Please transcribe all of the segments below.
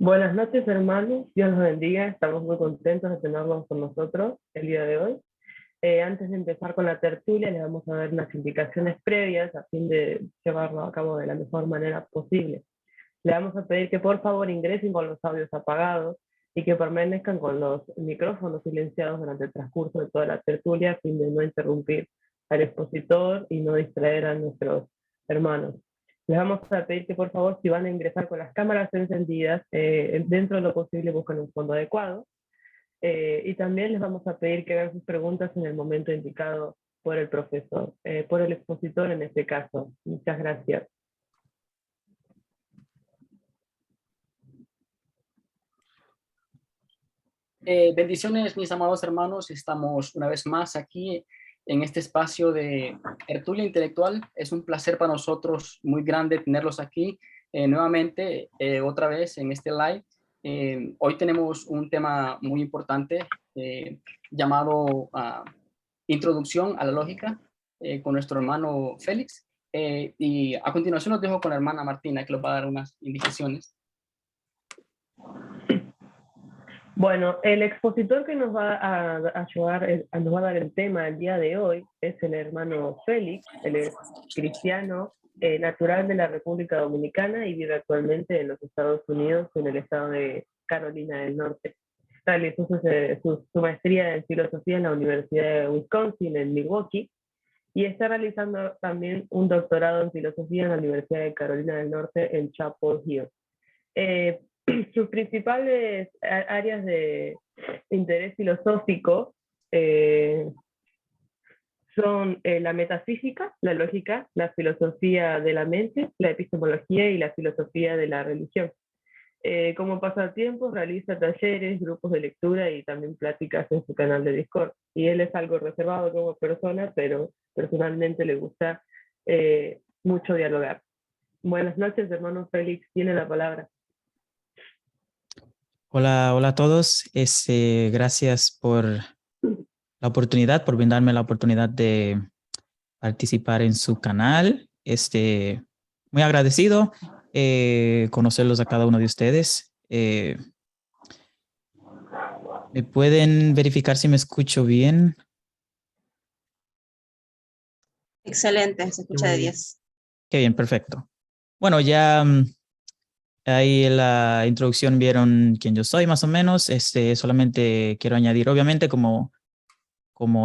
Buenas noches, hermanos. Dios los bendiga. Estamos muy contentos de tenerlos con nosotros el día de hoy. Antes de empezar con la tertulia, les vamos a dar unas indicaciones previas a fin de llevarlo a cabo de la mejor manera posible. Le vamos a pedir que por favor ingresen con los audios apagados y que permanezcan con los micrófonos silenciados durante el transcurso de toda la tertulia a fin de no interrumpir al expositor y no distraer a nuestros hermanos. Les vamos a pedir que por favor, si van a ingresar con las cámaras encendidas, dentro de lo posible busquen un fondo adecuado. Y también les vamos a pedir que hagan sus preguntas en el momento indicado por el profesor, por el expositor en este caso. Muchas gracias. Bendiciones, mis amados hermanos. Estamos una vez más aquí en este espacio de tertulia intelectual. Es un placer para nosotros muy grande tenerlos aquí nuevamente, otra vez en este live. Hoy tenemos un tema muy importante llamado Introducción a la Lógica con nuestro hermano Félix. Y a continuación los dejo con la hermana Martina, que les va a dar unas indicaciones. Bueno, el expositor que nos va a ayudar, nos va a dar el tema el día de hoy es el hermano Félix. Él es cristiano, natural de la República Dominicana y vive actualmente en los Estados Unidos, en el estado de Carolina del Norte. Realizó su maestría en filosofía en la Universidad de Wisconsin, en Milwaukee, y está realizando también un doctorado en filosofía en la Universidad de Carolina del Norte en Chapel Hill. Sus principales áreas de interés filosófico son la metafísica, la lógica, la filosofía de la mente, la epistemología y la filosofía de la religión. Como pasatiempos realiza talleres, grupos de lectura y también pláticas en su canal de Discord. Y él es algo reservado como persona, pero personalmente le gusta mucho dialogar. Buenas noches, hermano Félix, tiene la palabra. Hola a todos. Gracias por la oportunidad, por brindarme la oportunidad de participar en su canal. Muy agradecido conocerlos a cada uno de ustedes. ¿Me pueden verificar si me escucho bien? Excelente, se escucha de 10. Qué bien, perfecto. Bueno, ya ahí en la introducción vieron quién yo soy más o menos. Solamente quiero añadir, obviamente, como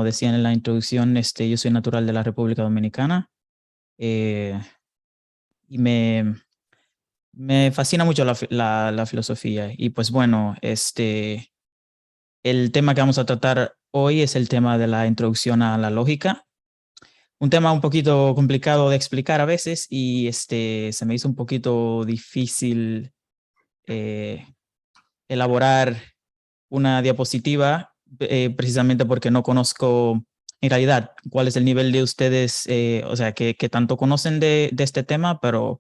decían en la introducción, yo soy natural de la República Dominicana y me fascina mucho la filosofía. Y pues bueno, el tema que vamos a tratar hoy es el tema de la introducción a la lógica. Un tema un poquito complicado de explicar a veces y se me hizo un poquito difícil elaborar una diapositiva precisamente porque no conozco en realidad cuál es el nivel de ustedes, o sea, que tanto conocen de este tema, pero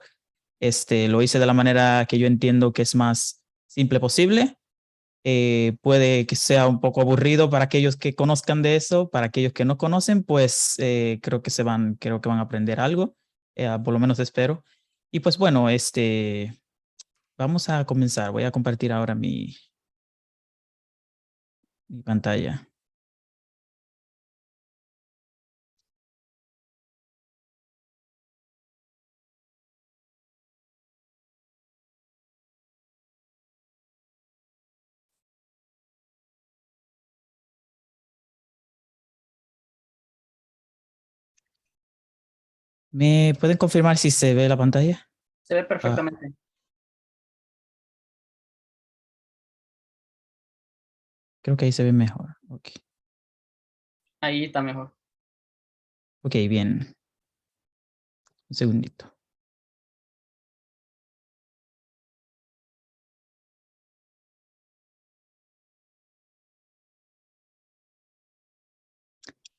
lo hice de la manera que yo entiendo que es más simple posible. Puede que sea un poco aburrido para aquellos que conozcan de eso, para aquellos que no conocen, pues creo que van a aprender algo, por lo menos espero. Y pues bueno, vamos a comenzar. Voy a compartir ahora mi pantalla. ¿Me pueden confirmar si se ve la pantalla? Se ve perfectamente. Creo que ahí se ve mejor. Okay. Ahí está mejor. Ok, bien. Un segundito.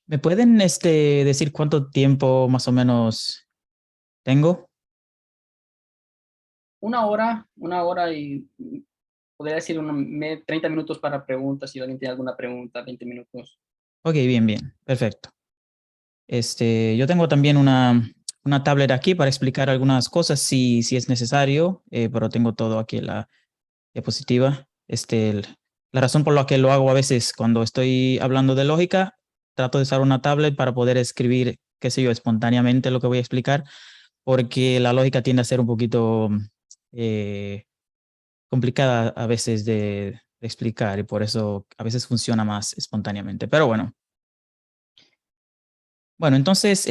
¿Me pueden decir cuánto tiempo más o menos tengo? Una hora y podría decir 30 minutos para preguntas, si alguien tiene alguna pregunta, 20 minutos. Ok, bien, perfecto. Yo tengo también una tablet aquí para explicar algunas cosas si es necesario, pero tengo todo aquí diapositiva. La razón por la que lo hago a veces cuando estoy hablando de lógica, trato de usar una tablet para poder escribir, qué sé yo, espontáneamente lo que voy a explicar, porque la lógica tiende a ser un poquito complicada a veces de explicar y por eso a veces funciona más espontáneamente. Pero bueno. Bueno, entonces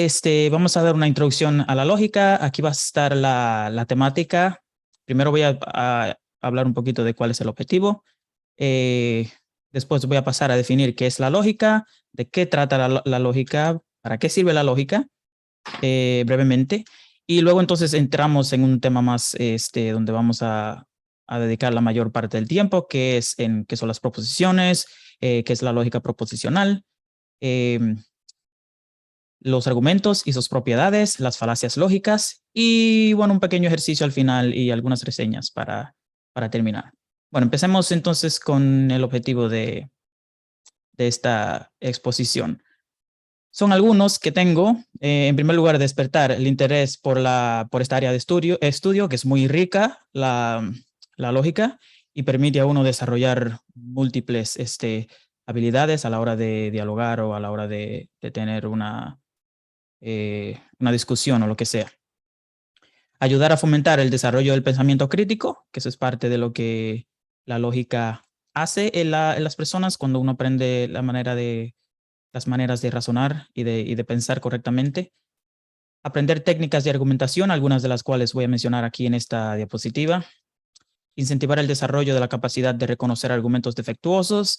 vamos a dar una introducción a la lógica. Aquí va a estar la temática. Primero voy a hablar un poquito de cuál es el objetivo. Después voy a pasar a definir qué es la lógica, de qué trata la lógica, para qué sirve la lógica, brevemente. Y luego entonces entramos en un tema más donde vamos a dedicar la mayor parte del tiempo, que es qué son las proposiciones, qué es la lógica proposicional, los argumentos y sus propiedades, las falacias lógicas y, bueno, un pequeño ejercicio al final y algunas reseñas para terminar. Bueno, empecemos entonces con el objetivo de esta exposición. Son algunos que tengo. En primer lugar, despertar el interés por esta área de estudio, que es muy rica, la lógica, y permite a uno desarrollar múltiples habilidades a la hora de dialogar o a la hora de tener una discusión o lo que sea. Ayudar a fomentar el desarrollo del pensamiento crítico, que eso es parte de lo que la lógica hace en las personas cuando uno aprende las maneras de razonar y de pensar correctamente. Aprender técnicas de argumentación, algunas de las cuales voy a mencionar aquí en esta diapositiva. Incentivar el desarrollo de la capacidad de reconocer argumentos defectuosos.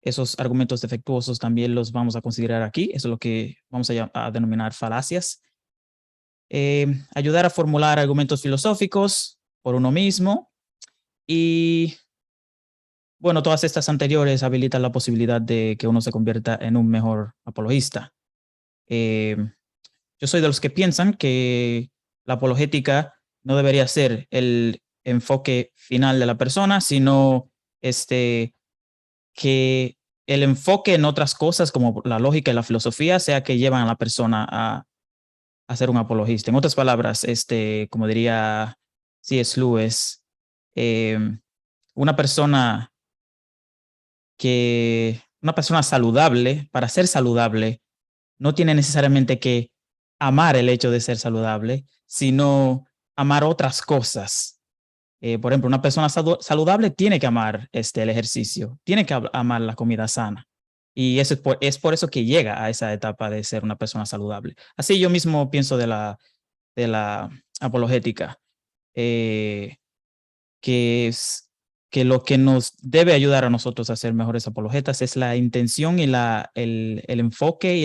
Esos argumentos defectuosos también los vamos a considerar aquí. Eso es lo que vamos a denominar falacias. Ayudar a formular argumentos filosóficos por uno mismo. Y, bueno, todas estas anteriores habilitan la posibilidad de que uno se convierta en un mejor apologista. Yo soy de los que piensan que la apologética no debería ser el enfoque final de la persona, sino que el enfoque en otras cosas como la lógica y la filosofía sea que llevan a la persona a ser un apologista. En otras palabras, como diría C.S. Lewis, una persona saludable, para ser saludable, no tiene necesariamente que amar el hecho de ser saludable, sino amar otras cosas. Por ejemplo, una persona saludable tiene que amar el ejercicio, tiene que amar la comida sana. Y eso es por eso que llega a esa etapa de ser una persona saludable. Así yo mismo pienso de la apologética, que lo que nos debe ayudar a nosotros a ser mejores apologetas es la intención y el enfoque y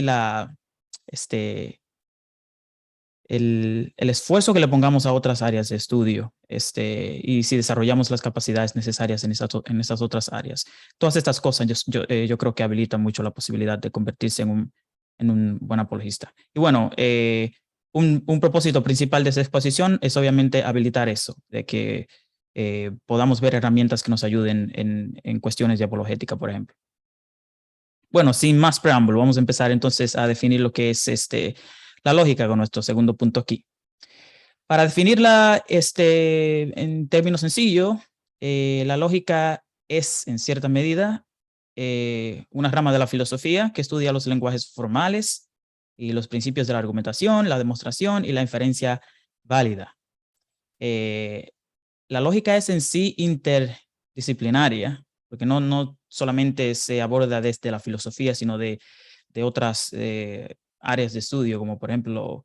el esfuerzo que le pongamos a otras áreas de estudio, y si desarrollamos las capacidades necesarias en estas otras áreas. Todas estas cosas yo creo que habilitan mucho la posibilidad de convertirse en un buen apologista. Y bueno, un propósito principal de esta exposición es obviamente habilitar eso, de que podamos ver herramientas que nos ayuden en cuestiones de apologética, por ejemplo. Bueno, sin más preámbulo, vamos a empezar entonces a definir lo que es la lógica con nuestro segundo punto aquí. Para definirla en términos sencillos, la lógica es en cierta medida una rama de la filosofía que estudia los lenguajes formales y los principios de la argumentación, la demostración y la inferencia válida. La lógica es en sí interdisciplinaria, porque no solamente se aborda desde la filosofía, sino de otras áreas de estudio, como por ejemplo,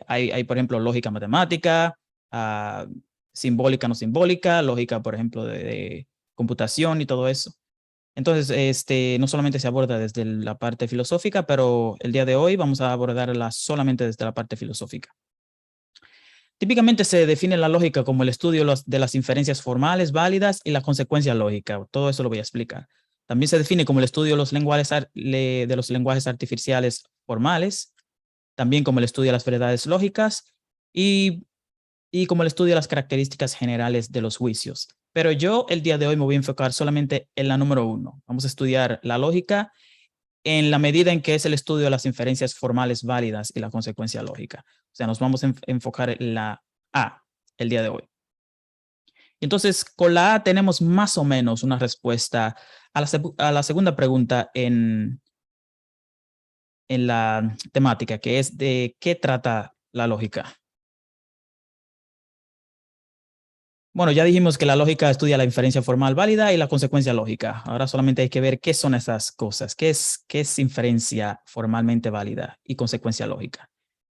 hay por ejemplo lógica matemática, simbólica no simbólica, lógica por ejemplo de computación y todo eso. Entonces, no solamente se aborda desde la parte filosófica, pero el día de hoy vamos a abordarla solamente desde la parte filosófica. Típicamente se define la lógica como el estudio de las inferencias formales válidas y la consecuencia lógica. Todo eso lo voy a explicar. También se define como el estudio de los lenguajes artificiales formales, también como el estudio de las verdades lógicas y como el estudio de las características generales de los juicios. Pero yo el día de hoy me voy a enfocar solamente en la número 1. Vamos a estudiar la lógica en la medida en que es el estudio de las inferencias formales válidas y la consecuencia lógica. O sea, nos vamos a enfocar en la A el día de hoy. Entonces, con la A tenemos más o menos una respuesta a la segunda pregunta en la temática, que es de qué trata la lógica. Bueno, ya dijimos que la lógica estudia la inferencia formal válida y la consecuencia lógica. Ahora solamente hay que ver qué son esas cosas. ¿Qué es inferencia formalmente válida y consecuencia lógica?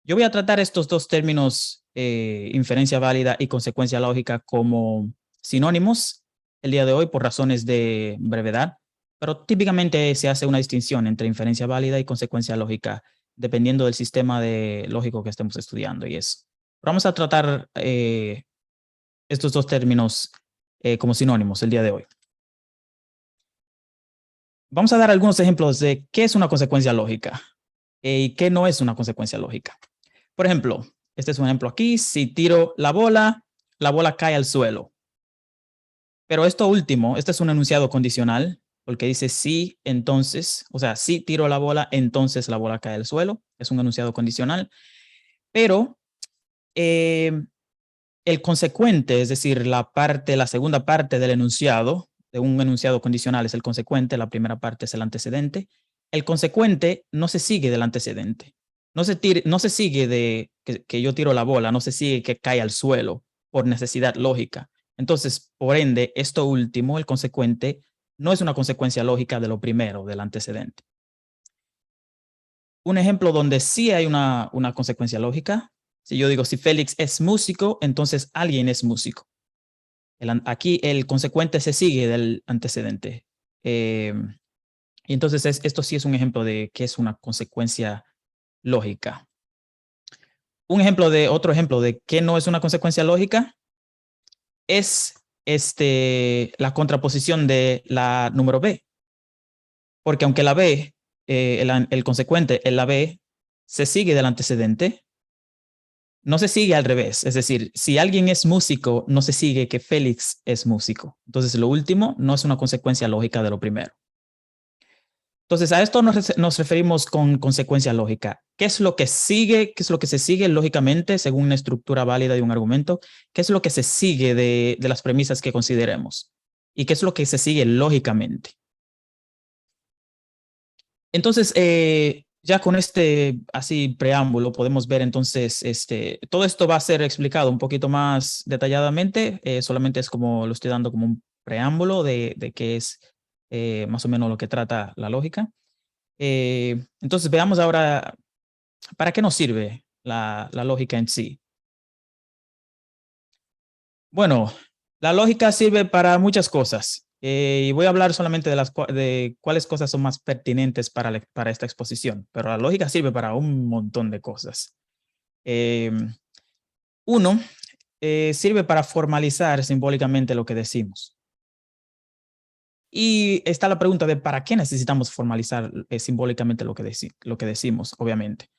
Yo voy a tratar estos dos términos, inferencia válida y consecuencia lógica, como sinónimos el día de hoy por razones de brevedad, pero típicamente se hace una distinción entre inferencia válida y consecuencia lógica, dependiendo del sistema lógico que estemos estudiando y eso. Vamos a tratar estos dos términos como sinónimos el día de hoy. Vamos a dar algunos ejemplos de qué es una consecuencia lógica y qué no es una consecuencia lógica. Por ejemplo, este es un ejemplo aquí. Si tiro la bola cae al suelo. Pero esto último, este es un enunciado condicional, porque dice sí, entonces, o sea, si tiro la bola, entonces la bola cae al suelo. Es un enunciado condicional. Pero el consecuente, es decir, la segunda parte del enunciado, de un enunciado condicional es el consecuente, la primera parte es el antecedente. El consecuente no se sigue del antecedente. No se sigue de que yo tiro la bola, no se sigue que cae al suelo por necesidad lógica. Entonces, por ende, esto último, el consecuente, no es una consecuencia lógica de lo primero, del antecedente. Un ejemplo donde sí hay una consecuencia lógica. Si yo digo, si Félix es músico, entonces alguien es músico. Aquí el consecuente se sigue del antecedente. Y entonces esto sí es un ejemplo de qué es una consecuencia lógica. Otro ejemplo de qué no es una consecuencia lógica es la contraposición de la número B. Porque aunque la B, el consecuente en la B se sigue del antecedente, no se sigue al revés. Es decir, si alguien es músico, no se sigue que Félix es músico. Entonces, lo último no es una consecuencia lógica de lo primero. Entonces, a esto nos referimos con consecuencia lógica. ¿Qué es lo que sigue? ¿Qué es lo que se sigue lógicamente según una estructura válida de un argumento? ¿Qué es lo que se sigue de las premisas que consideremos? ¿Y qué es lo que se sigue lógicamente? Entonces, ya con este así preámbulo podemos ver entonces, todo esto va a ser explicado un poquito más detalladamente, solamente es como lo estoy dando como un preámbulo de qué es más o menos lo que trata la lógica. Entonces veamos ahora, ¿para qué nos sirve la lógica en sí? Bueno, la lógica sirve para muchas cosas. Y voy a hablar solamente de cuáles cosas son más pertinentes para esta exposición, pero la lógica sirve para un montón de cosas. Uno, sirve para formalizar simbólicamente lo que decimos. Y está la pregunta de ¿para qué necesitamos formalizar simbólicamente lo que decimos, obviamente?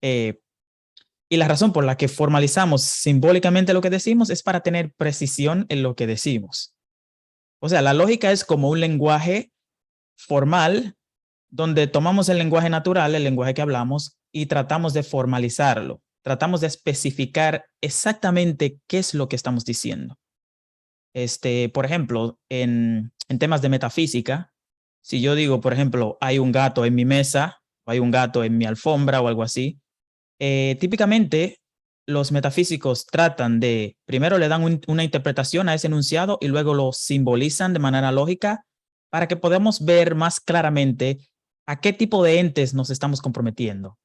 Y la razón por la que formalizamos simbólicamente lo que decimos es para tener precisión en lo que decimos. O sea, la lógica es como un lenguaje formal donde tomamos el lenguaje natural, el lenguaje que hablamos, y tratamos de formalizarlo. Tratamos de especificar exactamente qué es lo que estamos diciendo. Por ejemplo, en temas de metafísica, si yo digo, por ejemplo, hay un gato en mi mesa, o hay un gato en mi alfombra o algo así, típicamente los metafísicos tratan de, primero le dan una interpretación a ese enunciado y luego lo simbolizan de manera lógica para que podamos ver más claramente a qué tipo de entes nos estamos comprometiendo.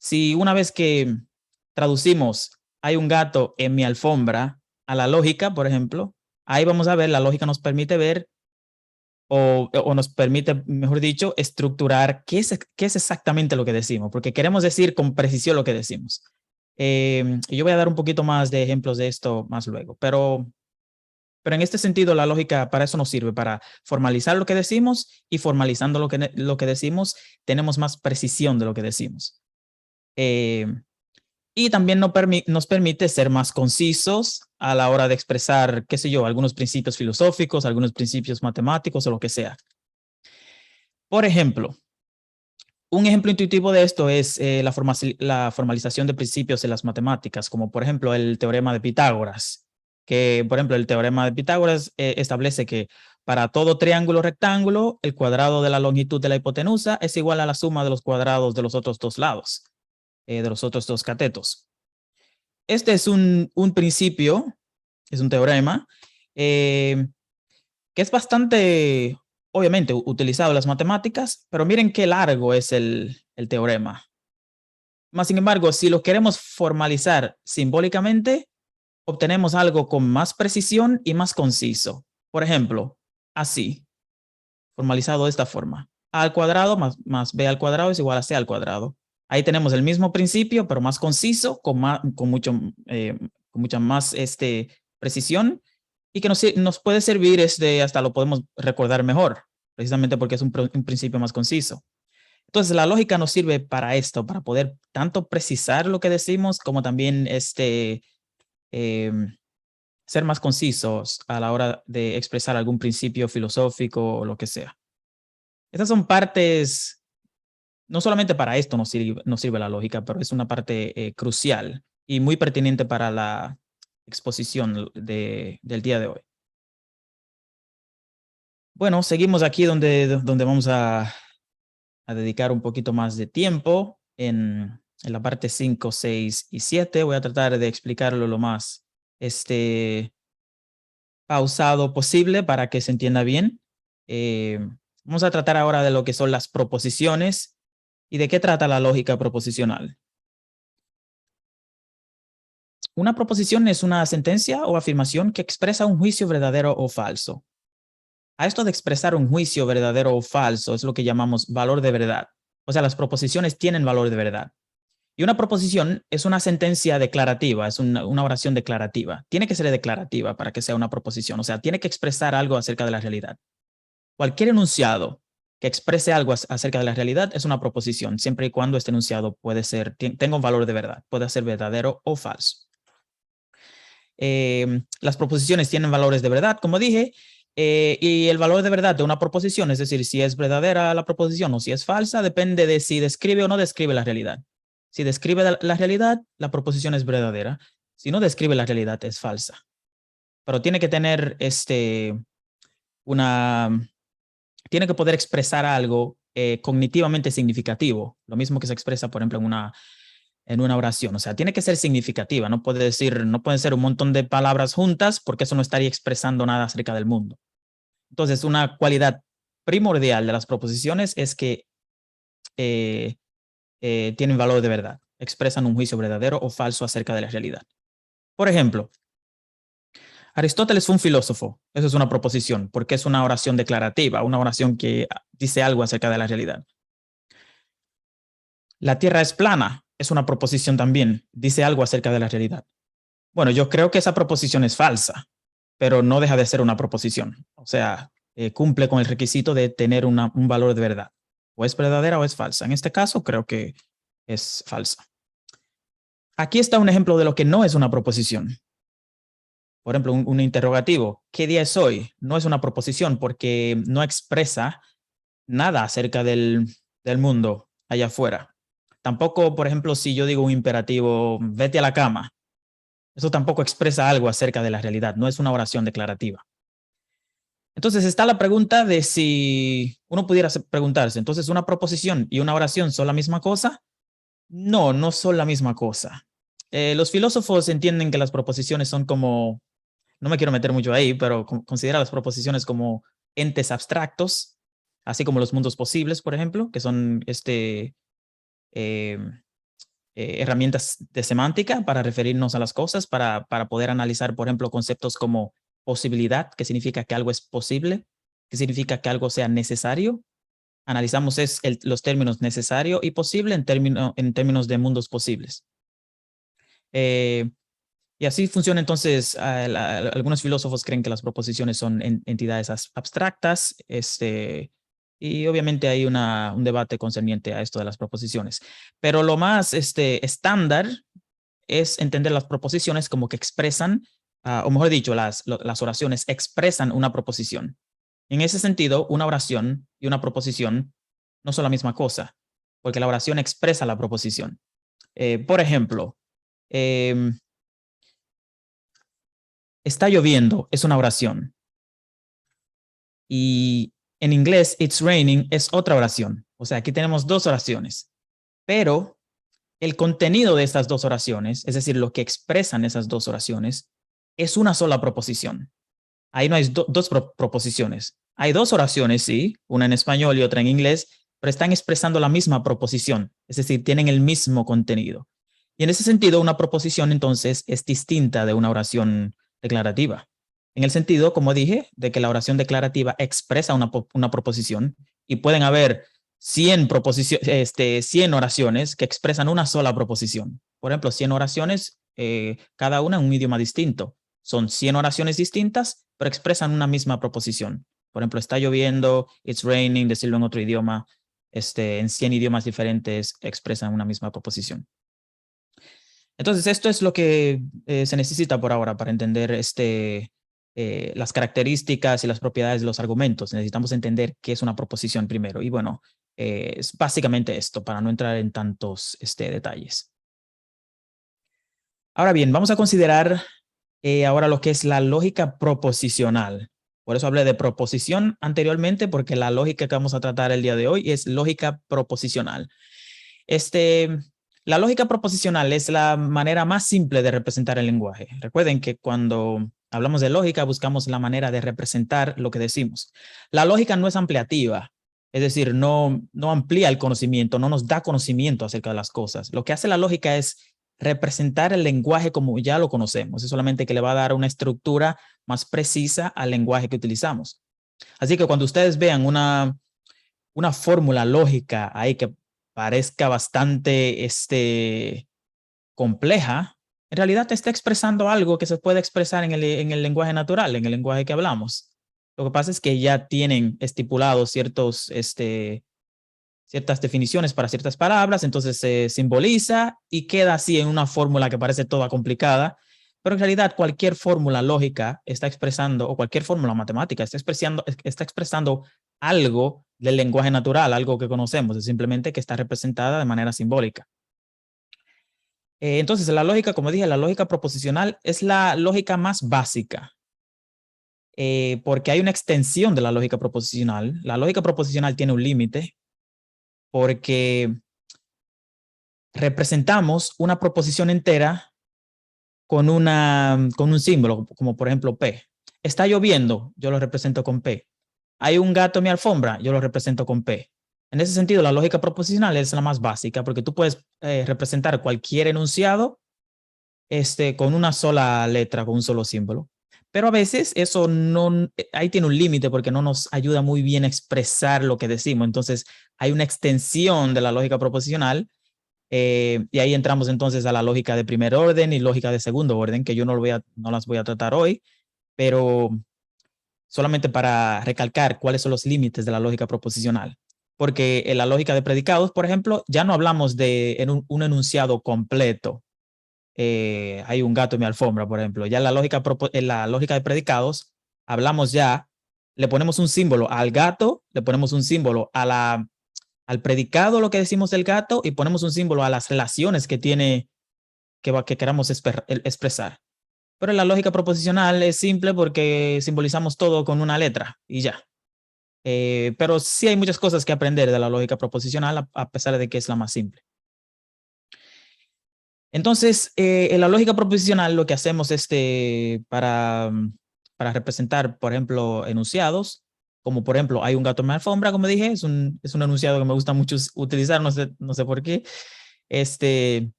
Si una vez que traducimos hay un gato en mi alfombra a la lógica, por ejemplo, ahí vamos a ver, la lógica nos permite ver o nos permite, mejor dicho, estructurar qué es exactamente lo que decimos, porque queremos decir con precisión lo que decimos. Yo voy a dar un poquito más de ejemplos de esto más luego, pero en este sentido la lógica para eso nos sirve, para formalizar lo que decimos y formalizando lo que decimos tenemos más precisión de lo que decimos. Y también nos permite ser más concisos a la hora de expresar, qué sé yo, algunos principios filosóficos, algunos principios matemáticos o lo que sea. Por ejemplo, un ejemplo intuitivo de esto es la formalización de principios en las matemáticas, como por ejemplo el teorema de Pitágoras, que, por ejemplo, el teorema de Pitágoras establece que para todo triángulo rectángulo, el cuadrado de la longitud de la hipotenusa es igual a la suma de los cuadrados de los otros dos lados, de los otros dos catetos. Este es un principio, es un teorema, que es bastante, obviamente, utilizado en las matemáticas, pero miren qué largo es el teorema. Más sin embargo, si lo queremos formalizar simbólicamente, obtenemos algo con más precisión y más conciso. Por ejemplo, así, formalizado de esta forma. A al cuadrado más b al cuadrado es igual a c al cuadrado. Ahí tenemos el mismo principio, pero más conciso, con mucha más precisión, y que nos puede servir, hasta lo podemos recordar mejor, precisamente porque es un principio más conciso. Entonces, la lógica nos sirve para esto, para poder tanto precisar lo que decimos, como también ser más concisos a la hora de expresar algún principio filosófico o lo que sea. Estas son partes, no solamente para esto nos sirve la lógica, pero es una parte crucial y muy pertinente para la exposición del día de hoy. Bueno, seguimos aquí donde vamos a dedicar un poquito más de tiempo en la parte 5, 6 y 7. Voy a tratar de explicarlo lo más pausado posible para que se entienda bien. Vamos a tratar ahora de lo que son las proposiciones y de qué trata la lógica proposicional. Una proposición es una sentencia o afirmación que expresa un juicio verdadero o falso. A esto de expresar un juicio verdadero o falso es lo que llamamos valor de verdad. O sea, las proposiciones tienen valor de verdad. Y una proposición es una sentencia declarativa, es una oración declarativa. Tiene que ser declarativa para que sea una proposición. O sea, tiene que expresar algo acerca de la realidad. Cualquier enunciado que exprese algo acerca de la realidad es una proposición, siempre y cuando este enunciado tenga un valor de verdad, puede ser verdadero o falso. Las proposiciones tienen valores de verdad, como dije, y el valor de verdad de una proposición, es decir, si es verdadera la proposición o si es falsa, depende de si describe o no describe la realidad. Si describe la realidad, la proposición es verdadera. Si no describe la realidad, es falsa. Pero tiene que tener tiene que poder expresar algo cognitivamente significativo, lo mismo que se expresa, por ejemplo, en una oración. O sea, tiene que ser significativa, no pueden ser un montón de palabras juntas porque eso no estaría expresando nada acerca del mundo. Entonces, una cualidad primordial de las proposiciones es que tienen valor de verdad, expresan un juicio verdadero o falso acerca de la realidad. Por ejemplo, Aristóteles fue un filósofo. Eso es una proposición, porque es una oración declarativa, una oración que dice algo acerca de la realidad. La Tierra es plana, es una proposición también, dice algo acerca de la realidad. Bueno, yo creo que esa proposición es falsa, pero no deja de ser una proposición. O sea, cumple con el requisito de tener un valor de verdad. O es verdadera o es falsa. En este caso, creo que es falsa. Aquí está un ejemplo de lo que no es una proposición. Por ejemplo, un interrogativo. ¿Qué día es hoy? No es una proposición porque no expresa nada acerca del mundo allá afuera. Tampoco, por ejemplo, si yo digo un imperativo, vete a la cama. Eso tampoco expresa algo acerca de la realidad. No es una oración declarativa. Entonces está la pregunta de si uno pudiera preguntarse, entonces, ¿una proposición y una oración son la misma cosa? No, no son la misma cosa. Los filósofos entienden que las proposiciones son como, no me quiero meter mucho ahí, pero considera las proposiciones como entes abstractos, así como los mundos posibles, por ejemplo, que son herramientas de semántica para referirnos a las cosas, para poder analizar, por ejemplo, conceptos como posibilidad, que significa que algo es posible, que significa que algo sea necesario. Analizamos los términos necesario y posible en términos de mundos posibles. Y así funciona entonces. Algunos filósofos creen que las proposiciones son entidades abstractas, y obviamente hay un debate concerniente a esto de las proposiciones. Pero lo más estándar es entender las proposiciones como que expresan, o mejor dicho, las oraciones expresan una proposición. En ese sentido, una oración y una proposición no son la misma cosa, porque la oración expresa la proposición. Por ejemplo, está lloviendo es una oración. Y en inglés, it's raining es otra oración. O sea, aquí tenemos dos oraciones. Pero el contenido de estas dos oraciones, es decir, lo que expresan esas dos oraciones, es una sola proposición. Ahí no hay dos proposiciones. Hay dos oraciones, sí, una en español y otra en inglés, pero están expresando la misma proposición, es decir, tienen el mismo contenido. Y en ese sentido, una proposición entonces es distinta de una oración declarativa. En el sentido, como dije, de que la oración declarativa expresa una proposición y pueden haber 100 oraciones que expresan una sola proposición. Por ejemplo, 100 oraciones, cada una en un idioma distinto. Son 100 oraciones distintas, pero expresan una misma proposición. Por ejemplo, está lloviendo, it's raining, decirlo en otro idioma, en 100 idiomas diferentes expresan una misma proposición. Entonces, esto es lo que se necesita por ahora para entender las características y las propiedades de los argumentos. Necesitamos entender qué es una proposición primero. Y bueno, es básicamente esto, para no entrar en tantos detalles. Ahora bien, vamos a considerar ahora lo que es la lógica proposicional. Por eso hablé de proposición anteriormente, porque la lógica que vamos a tratar el día de hoy es lógica proposicional. La lógica proposicional es la manera más simple de representar el lenguaje. Recuerden que cuando hablamos de lógica, buscamos la manera de representar lo que decimos. La lógica no es ampliativa, es decir, no amplía el conocimiento, no nos da conocimiento acerca de las cosas. Lo que hace la lógica es representar el lenguaje como ya lo conocemos, es solamente que le va a dar una estructura más precisa al lenguaje que utilizamos. Así que cuando ustedes vean una fórmula lógica ahí que parezca bastante compleja, en realidad está expresando algo que se puede expresar en el lenguaje natural, en el lenguaje que hablamos. Lo que pasa es que ya tienen estipulados ciertas definiciones para ciertas palabras, entonces se simboliza y queda así en una fórmula que parece toda complicada, pero en realidad cualquier fórmula lógica está expresando, o cualquier fórmula matemática está expresando algo del lenguaje natural, algo que conocemos, es simplemente que está representada de manera simbólica. Entonces, la lógica, como dije, la lógica proposicional es la lógica más básica, porque hay una extensión de la lógica proposicional. La lógica proposicional tiene un límite, porque representamos una proposición entera con un símbolo, como por ejemplo P. Está lloviendo, yo lo represento con P. Hay un gato en mi alfombra, yo lo represento con P. En ese sentido, la lógica proposicional es la más básica, porque tú puedes representar cualquier enunciado con una sola letra, con un solo símbolo. Pero a veces eso ahí tiene un límite porque no nos ayuda muy bien a expresar lo que decimos. Entonces hay una extensión de la lógica proposicional y ahí entramos entonces a la lógica de primer orden y lógica de segundo orden, que yo no las voy a tratar hoy, pero solamente para recalcar cuáles son los límites de la lógica proposicional. Porque en la lógica de predicados, por ejemplo, ya no hablamos de un enunciado completo. Hay un gato en mi alfombra, por ejemplo. Ya en la lógica de predicados, hablamos ya, le ponemos un símbolo al gato, le ponemos un símbolo al predicado, lo que decimos del gato, y ponemos un símbolo a las relaciones que queramos expresar. Pero en la lógica proposicional es simple porque simbolizamos todo con una letra y ya. Pero sí hay muchas cosas que aprender de la lógica proposicional a pesar de que es la más simple. Entonces, en la lógica proposicional lo que hacemos para representar, por ejemplo, enunciados, como por ejemplo, hay un gato en mi alfombra, como dije, es un enunciado que me gusta mucho utilizar, no sé por qué.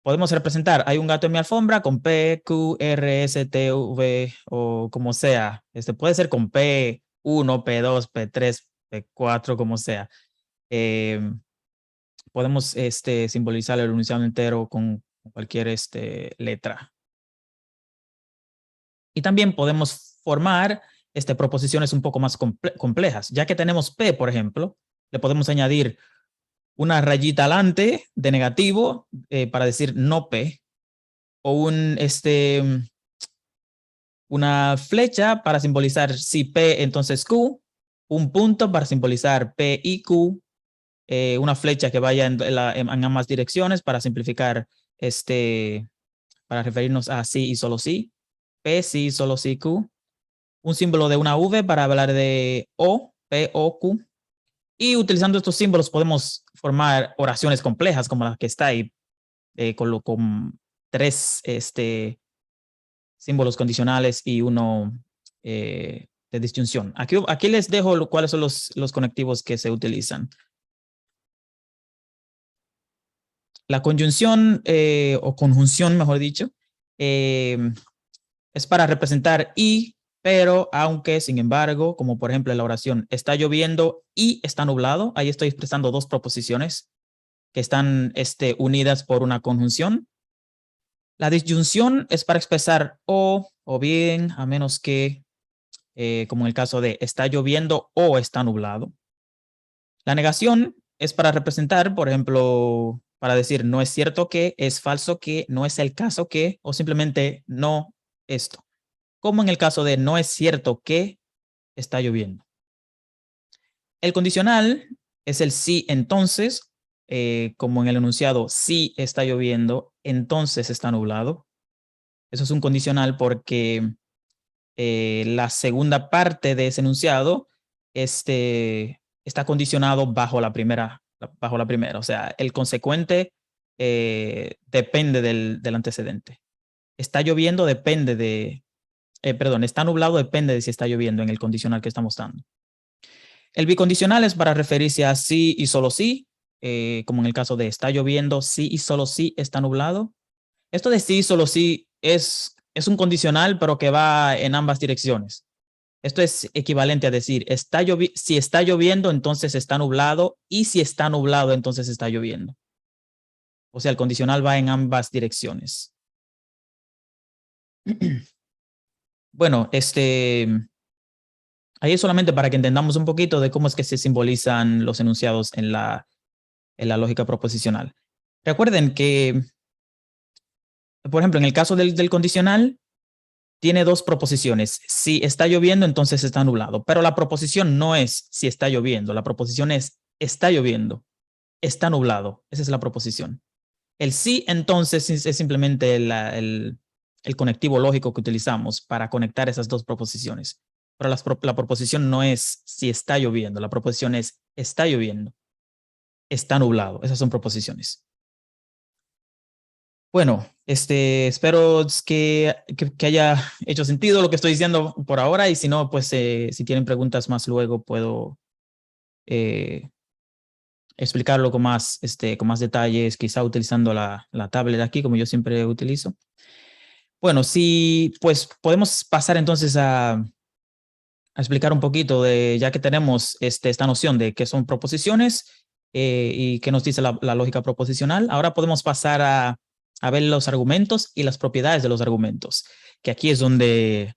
Podemos representar, hay un gato en mi alfombra con P, Q, R, S, T, V o como sea. Puede ser con P1, P2, P3, P4, como sea. Podemos simbolizar el enunciado entero con cualquier letra. Y también podemos formar proposiciones un poco más complejas. Ya que tenemos P, por ejemplo, le podemos añadir una rayita adelante de negativo para decir no P, o una flecha para simbolizar si P, entonces Q, un punto para simbolizar P y Q, una flecha que vaya en ambas direcciones para simplificar, para referirnos a sí y solo sí. P, sí, solo sí, Q. Un símbolo de una V para hablar de O, P, O, Q. Y utilizando estos símbolos podemos formar oraciones complejas como la que está ahí, con 3 símbolos condicionales y uno de disyunción. Aquí les dejo cuáles son los conectivos que se utilizan. La conjunción o conjunción, mejor dicho, es para representar y, pero, aunque, sin embargo, como por ejemplo en la oración está lloviendo y está nublado, ahí estoy expresando dos proposiciones que están unidas por una conjunción. La disyunción es para expresar o bien, a menos que, como en el caso de está lloviendo o está nublado. La negación es para representar, por ejemplo, para decir no es cierto que, es falso que, no es el caso que, o simplemente no esto. Como en el caso de no es cierto que está lloviendo. El condicional es el sí entonces, como en el enunciado sí está lloviendo, entonces está nublado. Eso es un condicional porque la segunda parte de ese enunciado está condicionado bajo la primera. O sea, el consecuente depende del antecedente. Está lloviendo depende de, está nublado depende de si está lloviendo en el condicional que estamos dando. El bicondicional es para referirse a sí y solo sí, como en el caso de está lloviendo, sí y solo sí está nublado. Esto de sí y solo sí es un condicional, pero que va en ambas direcciones. Esto es equivalente a decir, si está lloviendo, entonces está nublado, y si está nublado, entonces está lloviendo. O sea, el condicional va en ambas direcciones. Bueno, ahí es solamente para que entendamos un poquito de cómo es que se simbolizan los enunciados en la lógica proposicional. Recuerden que, por ejemplo, en el caso del condicional, tiene dos proposiciones. Si está lloviendo, entonces está nublado. Pero la proposición no es si está lloviendo. La proposición es está lloviendo, está nublado. Esa es la proposición. El sí, entonces, es simplemente el conectivo lógico que utilizamos para conectar esas dos proposiciones. Pero la proposición no es si está lloviendo. La proposición es está lloviendo, está nublado. Esas son proposiciones. Bueno, espero que haya hecho sentido lo que estoy diciendo por ahora, y si no, pues si tienen preguntas más luego puedo explicarlo con más detalles, quizá utilizando la tablet aquí, como yo siempre utilizo. Bueno, sí, pues podemos pasar entonces a explicar un poquito ya que tenemos esta noción de qué son proposiciones y qué nos dice la lógica proposicional. Ahora podemos pasar a ver los argumentos y las propiedades de los argumentos, que aquí es donde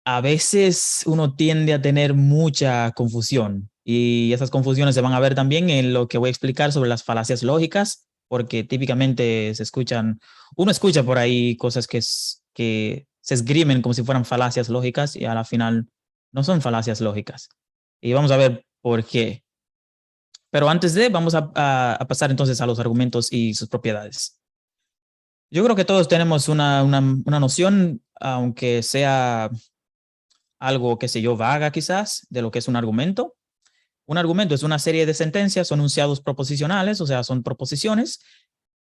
a veces uno tiende a tener mucha confusión, y esas confusiones se van a ver también en lo que voy a explicar sobre las falacias lógicas, porque típicamente uno escucha por ahí cosas que se esgrimen como si fueran falacias lógicas y a la final no son falacias lógicas. Y vamos a ver por qué. Pero antes vamos a pasar entonces a los argumentos y sus propiedades. Yo creo que todos tenemos una noción, aunque sea algo, qué sé yo, vaga quizás, de lo que es un argumento. Un argumento es una serie de sentencias o enunciados proposicionales, o sea, son proposiciones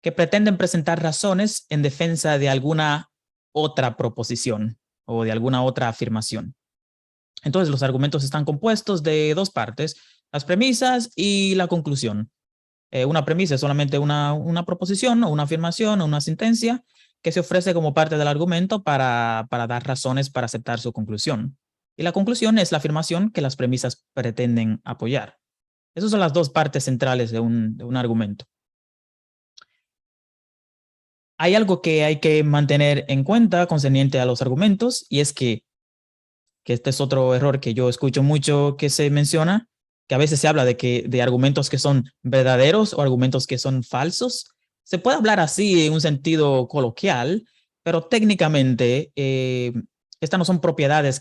que pretenden presentar razones en defensa de alguna otra proposición o de alguna otra afirmación. Entonces, los argumentos están compuestos de dos partes, las premisas y la conclusión. Una premisa es solamente una proposición o una afirmación o una sentencia que se ofrece como parte del argumento para dar razones para aceptar su conclusión. Y la conclusión es la afirmación que las premisas pretenden apoyar. Esas son las dos partes centrales de un argumento. Hay algo que hay que mantener en cuenta concerniente a los argumentos, y es que este es otro error que yo escucho mucho que se menciona, que a veces se habla de argumentos que son verdaderos o argumentos que son falsos. Se puede hablar así en un sentido coloquial, pero técnicamente estas no son propiedades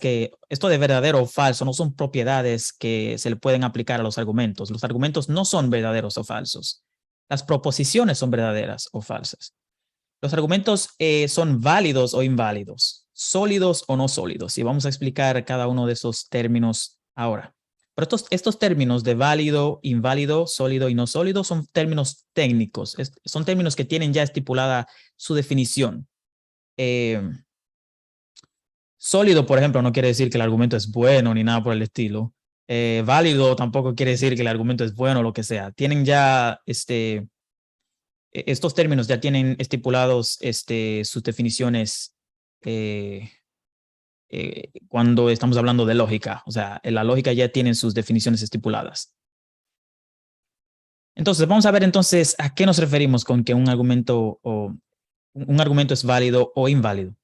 esto de verdadero o falso no son propiedades que se le pueden aplicar a los argumentos. Los argumentos no son verdaderos o falsos. Las proposiciones son verdaderas o falsas. Los argumentos son válidos o inválidos. sólidos o no sólidos. Y vamos a explicar cada uno de esos términos ahora. Pero estos términos de válido, inválido, sólido y no sólido son términos técnicos. Son términos que tienen ya estipulada su definición. Sólido, por ejemplo, no quiere decir que el argumento es bueno ni nada por el estilo. Válido tampoco quiere decir que el argumento es bueno o lo que sea. Tienen ya, estos términos ya tienen estipulados sus definiciones cuando estamos hablando de lógica. O sea, en la lógica ya tienen sus definiciones estipuladas. Entonces, vamos a ver entonces a qué nos referimos con que un argumento es válido o inválido.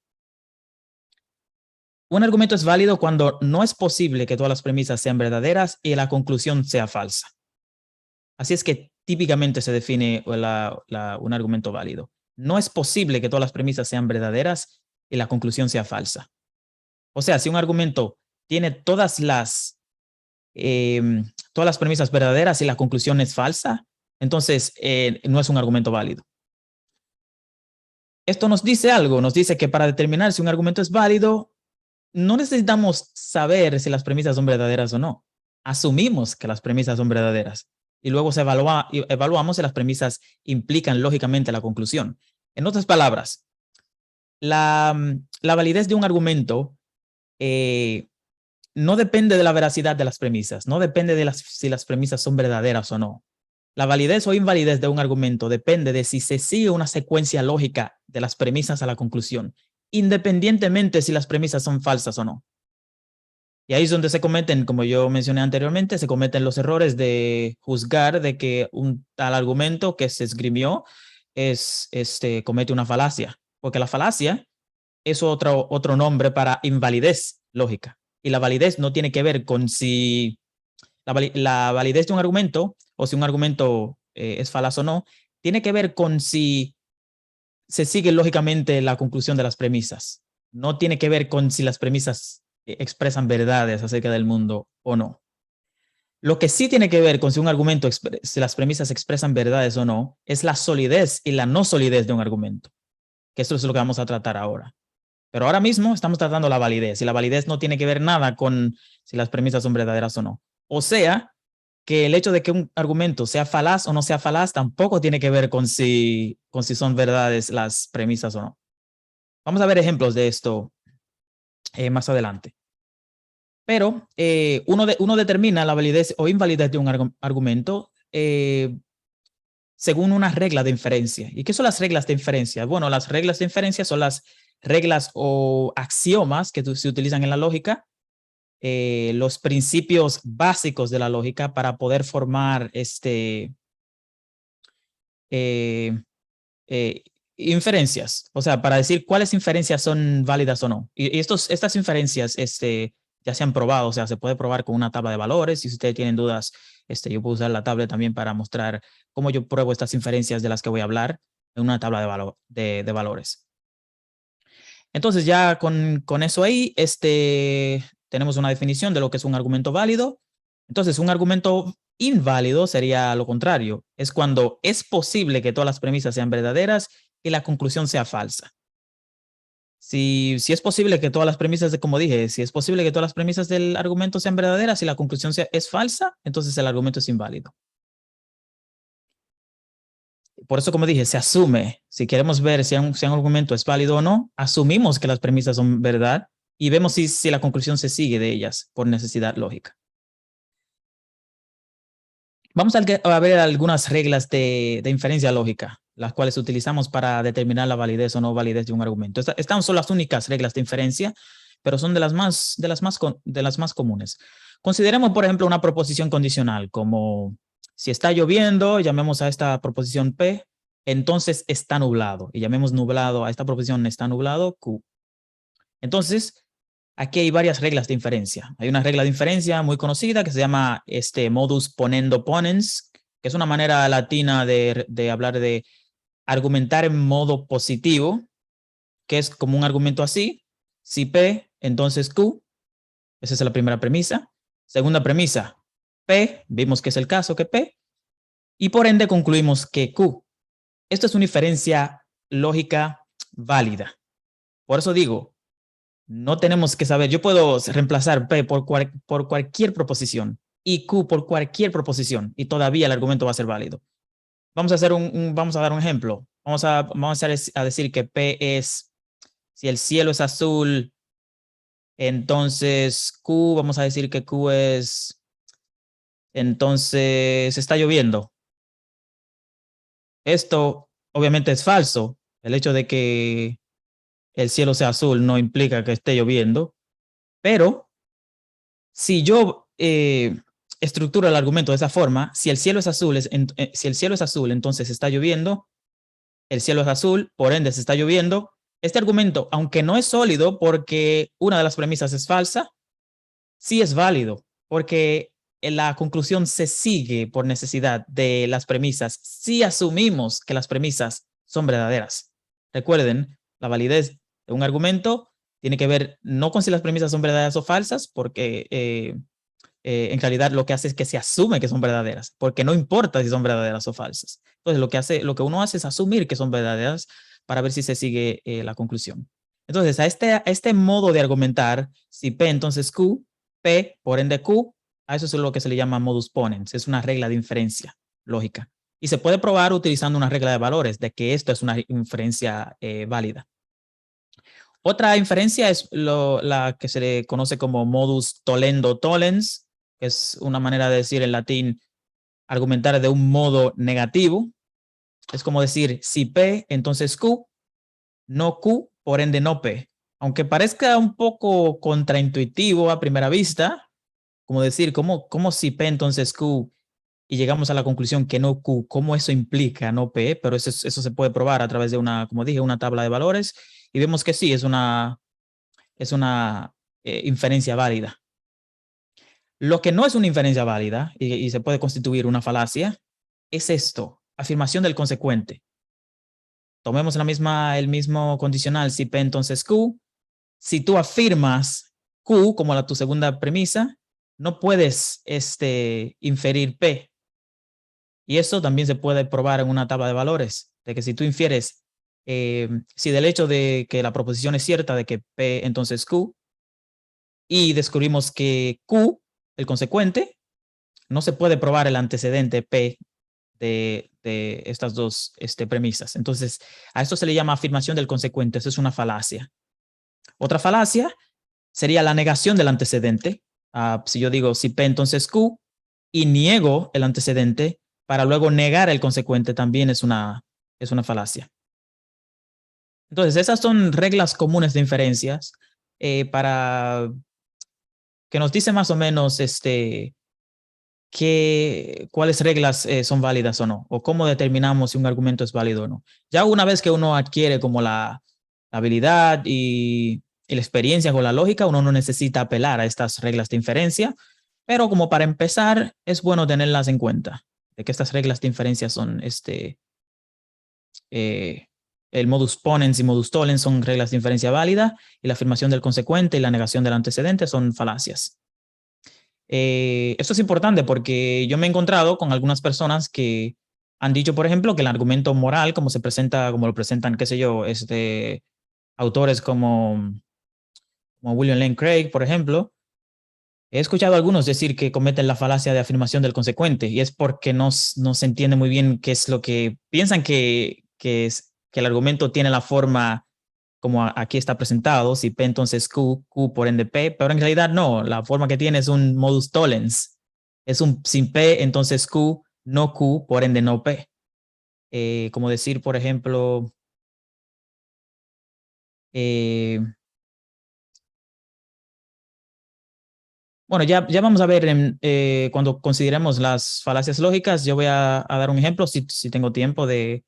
Un argumento es válido cuando no es posible que todas las premisas sean verdaderas y la conclusión sea falsa. Así es que típicamente se define un argumento válido. No es posible que todas las premisas sean verdaderas y la conclusión sea falsa. O sea, si un argumento tiene todas las premisas verdaderas y la conclusión es falsa, entonces no es un argumento válido. Esto nos dice algo, nos dice que para determinar si un argumento es válido, no necesitamos saber si las premisas son verdaderas o no. Asumimos que las premisas son verdaderas y luego evaluamos si las premisas implican lógicamente la conclusión. En otras palabras, la validez de un argumento no depende de la veracidad de las premisas, no depende de si las premisas son verdaderas o no. La validez o invalidez de un argumento depende de si se sigue una secuencia lógica de las premisas a la conclusión, independientemente si las premisas son falsas o no. Y ahí es donde se cometen, como yo mencioné anteriormente, se cometen los errores de juzgar de que un tal argumento que se esgrimió comete una falacia, porque la falacia es otro nombre para invalidez lógica. Y la validez no tiene que ver con si la validez de un argumento o si un argumento es falaz o no, tiene que ver con si se sigue lógicamente la conclusión de las premisas. No tiene que ver con si las premisas expresan verdades acerca del mundo o no. Lo que sí tiene que ver con si un argumento, si las premisas expresan verdades o no, es la solidez y la no solidez de un argumento. Que esto es lo que vamos a tratar ahora. Pero ahora mismo estamos tratando la validez y la validez no tiene que ver nada con si las premisas son verdaderas o no. O sea, que el hecho de que un argumento sea falaz o no sea falaz tampoco tiene que ver con si son verdades las premisas o no. Vamos a ver ejemplos de esto más adelante. Pero uno determina la validez o invalidez de un argumento según una regla de inferencia. ¿Y qué son las reglas de inferencia? Bueno, las reglas de inferencia son las reglas o axiomas que se utilizan en la lógica, los principios básicos de la lógica para poder formar inferencias, o sea, para decir cuáles inferencias son válidas o no. Y estas inferencias ya se han probado, o sea, se puede probar con una tabla de valores. Y si ustedes tienen dudas, yo puedo usar la tabla también para mostrar cómo yo pruebo estas inferencias de las que voy a hablar en una tabla de valores. Entonces ya con eso ahí, tenemos una definición de lo que es un argumento válido. Entonces un argumento inválido sería lo contrario. Es cuando es posible que todas las premisas sean verdaderas y la conclusión sea falsa. Si es posible que todas las premisas, como dije, si es posible que todas las premisas del argumento sean verdaderas y la conclusión es falsa, entonces el argumento es inválido. Por eso, como dije, se asume, si queremos ver si un argumento es válido o no, asumimos que las premisas son verdad y vemos si la conclusión se sigue de ellas por necesidad lógica. Vamos a ver algunas reglas de inferencia lógica, las cuales utilizamos para determinar la validez o no validez de un argumento. Estas son las únicas reglas de inferencia, pero son de las más comunes. Consideremos, por ejemplo, una proposición condicional, como si está lloviendo, llamemos a esta proposición P, entonces está nublado. Y llamemos nublado a esta proposición está nublado Q. Entonces, aquí hay varias reglas de inferencia. Hay una regla de inferencia muy conocida que se llama modus ponendo ponens, que es una manera latina de hablar de argumentar en modo positivo, que es como un argumento así. Si P, entonces Q. Esa es la primera premisa. Segunda premisa, P, vimos que es el caso que P, y por ende concluimos que Q. Esto es una inferencia lógica válida. Por eso digo, No tenemos que saber, yo puedo reemplazar P por cualquier proposición y Q por cualquier proposición y todavía el argumento va a ser válido. Vamos a hacer vamos a dar un ejemplo. Vamos a decir que P es, si el cielo es azul, entonces Q, vamos a decir que Q es, entonces está lloviendo. Esto obviamente es falso. El hecho de que el cielo sea azul no implica que esté lloviendo, pero si yo estructuro el argumento de esa forma, si el cielo es azul, entonces está lloviendo, el cielo es azul, por ende se está lloviendo. Este argumento, aunque no es sólido porque una de las premisas es falsa, sí es válido, porque la conclusión se sigue por necesidad de las premisas si asumimos que las premisas son verdaderas. Recuerden, la validez de un argumento tiene que ver no con si las premisas son verdaderas o falsas, porque en realidad lo que hace es que se asume que son verdaderas, porque no importa si son verdaderas o falsas. Entonces lo que uno hace es asumir que son verdaderas para ver si se sigue la conclusión. Entonces a este modo de argumentar, si P entonces Q, P por ende Q, a eso es lo que se le llama modus ponens, es una regla de inferencia lógica. Y se puede probar utilizando una regla de valores de que esto es una inferencia válida. Otra inferencia es la que se le conoce como modus tollendo tollens, que es una manera de decir en latín argumentar de un modo negativo. Es como decir, si P, entonces Q, no Q, por ende no P. Aunque parezca un poco contraintuitivo a primera vista, como decir, ¿cómo si P, entonces Q, y llegamos a la conclusión que no Q, ¿cómo eso implica no P? Pero eso se puede probar a través de una, como dije, una tabla de valores, y vemos que sí, es una inferencia válida. Lo que no es una inferencia válida y se puede constituir una falacia es esto, afirmación del consecuente. Tomemos el mismo condicional, si P entonces Q. Si tú afirmas Q como tu segunda premisa, no puedes inferir P. Y eso también se puede probar en una tabla de valores, de que si tú infieres, si del hecho de que la proposición es cierta de que P entonces Q, y descubrimos que Q, el consecuente, no se puede probar el antecedente P de estas dos premisas. Entonces, a esto se le llama afirmación del consecuente. Eso es una falacia. Otra falacia sería la negación del antecedente. Si yo digo si P entonces Q y niego el antecedente para luego negar el consecuente, también es una falacia. Entonces, esas son reglas comunes de inferencias para que nos dice más o menos cuáles reglas son válidas o no, o cómo determinamos si un argumento es válido o no. Ya una vez que uno adquiere como la habilidad y la experiencia con la lógica, uno no necesita apelar a estas reglas de inferencia, pero como para empezar es bueno tenerlas en cuenta, de que estas reglas de inferencia son el modus ponens y modus tollens son reglas de inferencia válida y la afirmación del consecuente y la negación del antecedente son falacias. Esto es importante porque yo me he encontrado con algunas personas que han dicho, por ejemplo, que el argumento moral, como lo presentan, qué sé yo, autores como William Lane Craig, por ejemplo, he escuchado a algunos decir que cometen la falacia de afirmación del consecuente y es porque no se entiende muy bien qué es lo que piensan que el argumento tiene la forma como aquí está presentado, si P entonces Q, Q por ende P, pero en realidad no, la forma que tiene es un modus tollens, es un sin P entonces Q, no Q, por ende no P. Como decir, por ejemplo, bueno, ya vamos a ver cuando consideremos las falacias lógicas, yo voy a dar un ejemplo, si tengo tiempo, de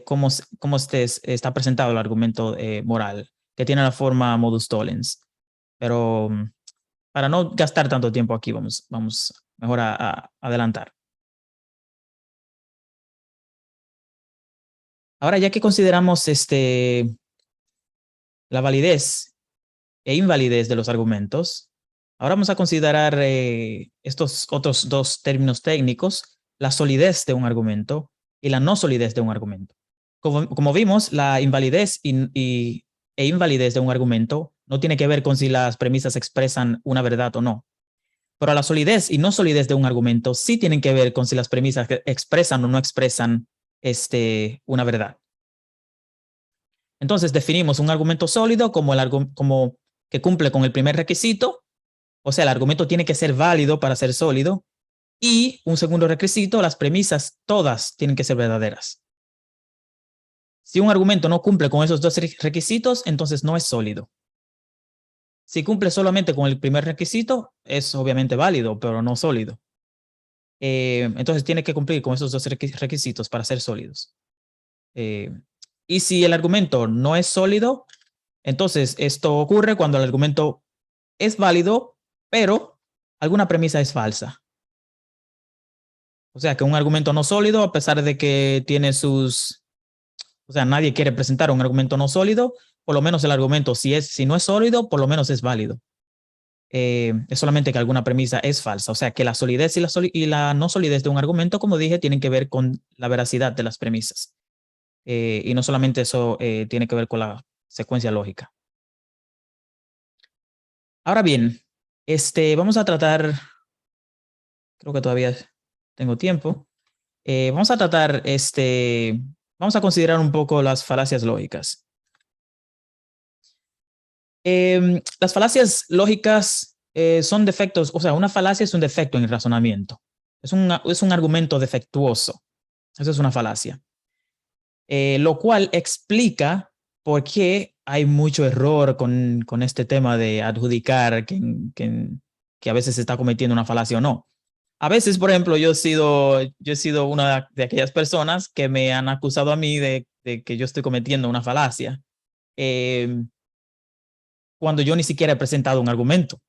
cómo está presentado el argumento moral, que tiene la forma modus tollens. Pero para no gastar tanto tiempo aquí, vamos mejor a adelantar. Ahora, ya que consideramos la validez e invalidez de los argumentos, ahora vamos a considerar estos otros dos términos técnicos, la solidez de un argumento y la no solidez de un argumento. Como vimos, la invalidez e invalidez de un argumento No tiene que ver con si las premisas expresan una verdad o no. Pero la solidez y no solidez de un argumento sí tienen que ver con si las premisas expresan o no expresan una verdad. Entonces definimos un argumento sólido como como que cumple con el primer requisito, o sea, el argumento tiene que ser válido para ser sólido, y un segundo requisito, las premisas todas tienen que ser verdaderas. Si un argumento no cumple con esos dos requisitos, entonces no es sólido. Si cumple solamente con el primer requisito, es obviamente válido, pero no sólido. Entonces tiene que cumplir con esos dos requisitos para ser sólidos. Y si el argumento no es sólido, entonces esto ocurre cuando el argumento es válido, pero alguna premisa es falsa. O sea, que un argumento no sólido, a pesar de que tiene o sea, nadie quiere presentar un argumento no sólido, por lo menos el argumento, si no es sólido, por lo menos es válido. Es solamente que alguna premisa es falsa. O sea, que la solidez y la no solidez de un argumento, como dije, tienen que ver con la veracidad de las premisas. Y no solamente eso tiene que ver con la secuencia lógica. Ahora bien, vamos a tratar, creo que todavía tengo tiempo. Vamos a tratar, vamos a considerar un poco las falacias lógicas. Las falacias lógicas son defectos, o sea, una falacia es un defecto en el razonamiento. Es un argumento defectuoso. Eso es una falacia. Lo cual explica por qué hay mucho error con este tema de adjudicar que a veces se está cometiendo una falacia o no. A veces, por ejemplo, yo he sido una de aquellas personas que me han acusado a mí de que yo estoy cometiendo una falacia cuando yo ni siquiera he presentado un argumento.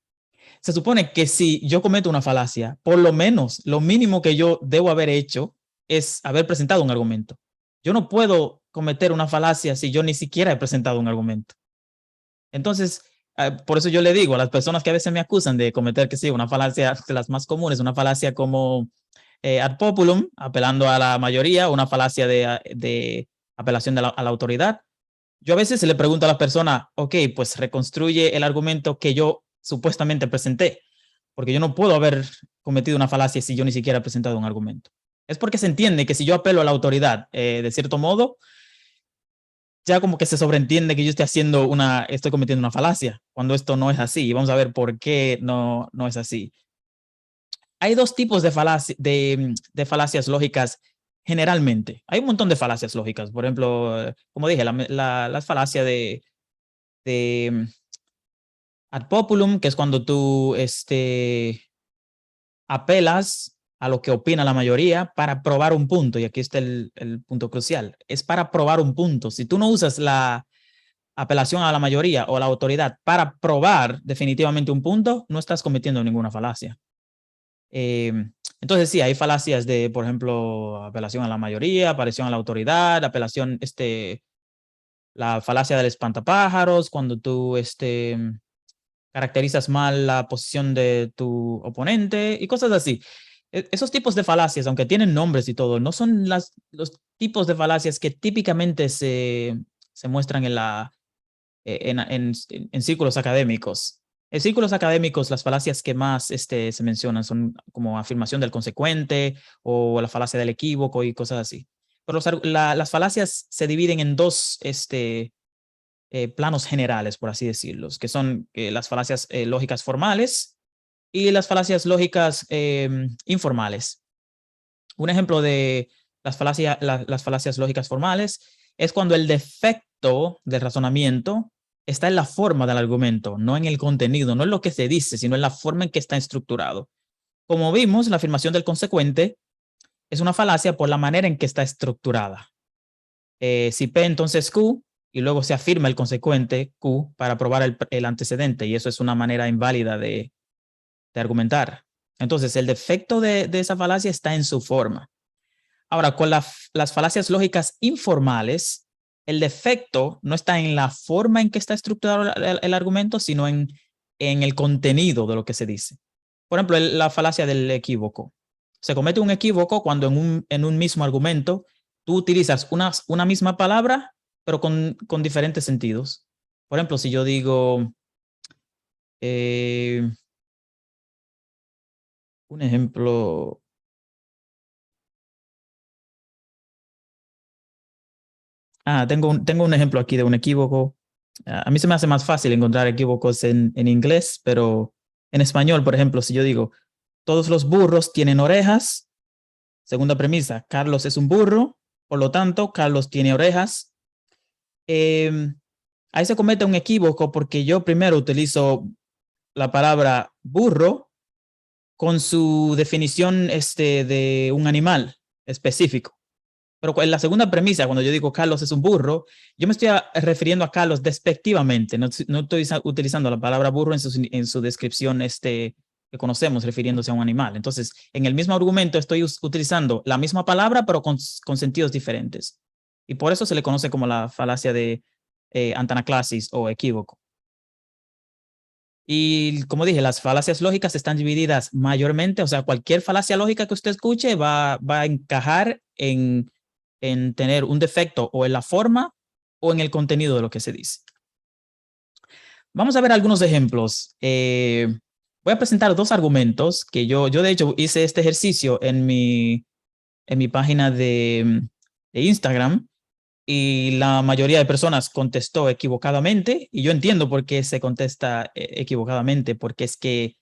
Se supone que si yo cometo una falacia, por lo menos lo mínimo que yo debo haber hecho es haber presentado un argumento. Yo no puedo cometer una falacia si yo ni siquiera he presentado un argumento. Entonces, por eso yo le digo a las personas que a veces me acusan de cometer, que sí, una falacia de las más comunes, una falacia como ad populum, apelando a la mayoría, una falacia de apelación a la autoridad. Yo a veces le pregunto a la persona, ok, pues reconstruye el argumento que yo supuestamente presenté, porque yo no puedo haber cometido una falacia si yo ni siquiera he presentado un argumento. Es porque se entiende que si yo apelo a la autoridad, de cierto modo, ya como que se sobreentiende que yo estoy cometiendo una falacia, cuando esto no es así. Y vamos a ver por qué no es así. Hay dos tipos de falacias lógicas generalmente. Hay un montón de falacias lógicas. Por ejemplo, como dije, la falacia de ad populum, que es cuando tú apelas a lo que opina la mayoría para probar un punto. Y aquí está el punto crucial. Es para probar un punto. Si tú no usas la apelación a la mayoría o a la autoridad para probar definitivamente un punto, no estás cometiendo ninguna falacia. Entonces sí, hay falacias de, por ejemplo, apelación a la mayoría, apelación a la autoridad, apelación, la falacia del espantapájaros, cuando tú caracterizas mal la posición de tu oponente y cosas así. Esos tipos de falacias, aunque tienen nombres y todo, no son los tipos de falacias que típicamente se muestran en círculos académicos. En círculos académicos, las falacias que más se mencionan son como afirmación del consecuente o la falacia del equívoco y cosas así. Pero las falacias se dividen en dos planos generales, por así decirlo, que son las falacias lógicas formales y las falacias lógicas informales. Un ejemplo de las falacias lógicas formales es cuando el defecto del razonamiento está en la forma del argumento, no en el contenido, no en lo que se dice, sino en la forma en que está estructurado. Como vimos, la afirmación del consecuente es una falacia por la manera en que está estructurada. Si P entonces Q, y luego se afirma el consecuente Q para probar el antecedente, y eso es una manera inválida de argumentar. Entonces, el defecto de esa falacia está en su forma. Ahora, con las falacias lógicas informales, el defecto no está en la forma en que está estructurado el argumento, sino en el contenido de lo que se dice. Por ejemplo, la falacia del equívoco. Se comete un equívoco cuando en un mismo argumento tú utilizas una misma palabra, pero con diferentes sentidos. Por ejemplo, si yo digo Un ejemplo. Tengo un ejemplo aquí de un equívoco. A mí se me hace más fácil encontrar equívocos en inglés, pero en español, por ejemplo, si yo digo, todos los burros tienen orejas, segunda premisa, Carlos es un burro, por lo tanto, Carlos tiene orejas. Ahí se comete un equívoco porque yo primero utilizo la palabra burro con su definición de un animal específico. Pero en la segunda premisa, cuando yo digo Carlos es un burro, yo me estoy refiriendo a Carlos despectivamente. No estoy utilizando la palabra burro en su descripción que conocemos, refiriéndose a un animal. Entonces, en el mismo argumento estoy utilizando la misma palabra, pero con sentidos diferentes. Y por eso se le conoce como la falacia de antanaclasis o equívoco. Y como dije, las falacias lógicas están divididas mayormente, o sea, cualquier falacia lógica que usted escuche va a encajar en tener un defecto o en la forma o en el contenido de lo que se dice. Vamos a ver algunos ejemplos. Voy a presentar dos argumentos que yo de hecho hice este ejercicio en mi página de Instagram y la mayoría de personas contestó equivocadamente y yo entiendo por qué se contesta equivocadamente, porque es que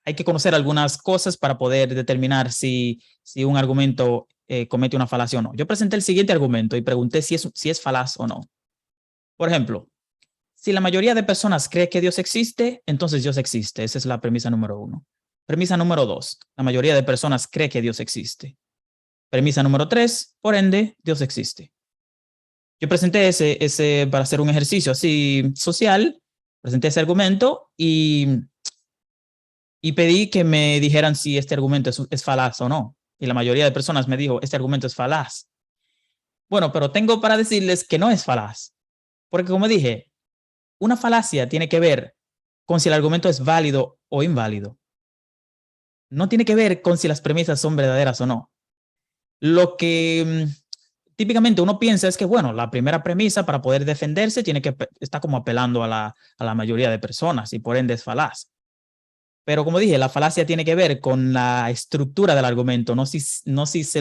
hay que conocer algunas cosas para poder determinar si un argumento comete una falacia o no. Yo presenté el siguiente argumento y pregunté si es falaz o no. Por ejemplo, si la mayoría de personas cree que Dios existe, entonces Dios existe. Esa es la premisa número 1. Premisa número 2, la mayoría de personas cree que Dios existe. Premisa número 3, por ende, Dios existe. Yo presenté ese para hacer un ejercicio así social, presenté ese argumento y pedí que me dijeran si este argumento es falaz o no. Y la mayoría de personas me dijo, este argumento es falaz. Bueno, pero tengo para decirles que no es falaz. Porque como dije, una falacia tiene que ver con si el argumento es válido o inválido. No tiene que ver con si las premisas son verdaderas o no. Lo que típicamente uno piensa es que, bueno, la primera premisa para poder defenderse está como apelando a la mayoría de personas y por ende es falaz. Pero como dije, la falacia tiene que ver con la estructura del argumento, no si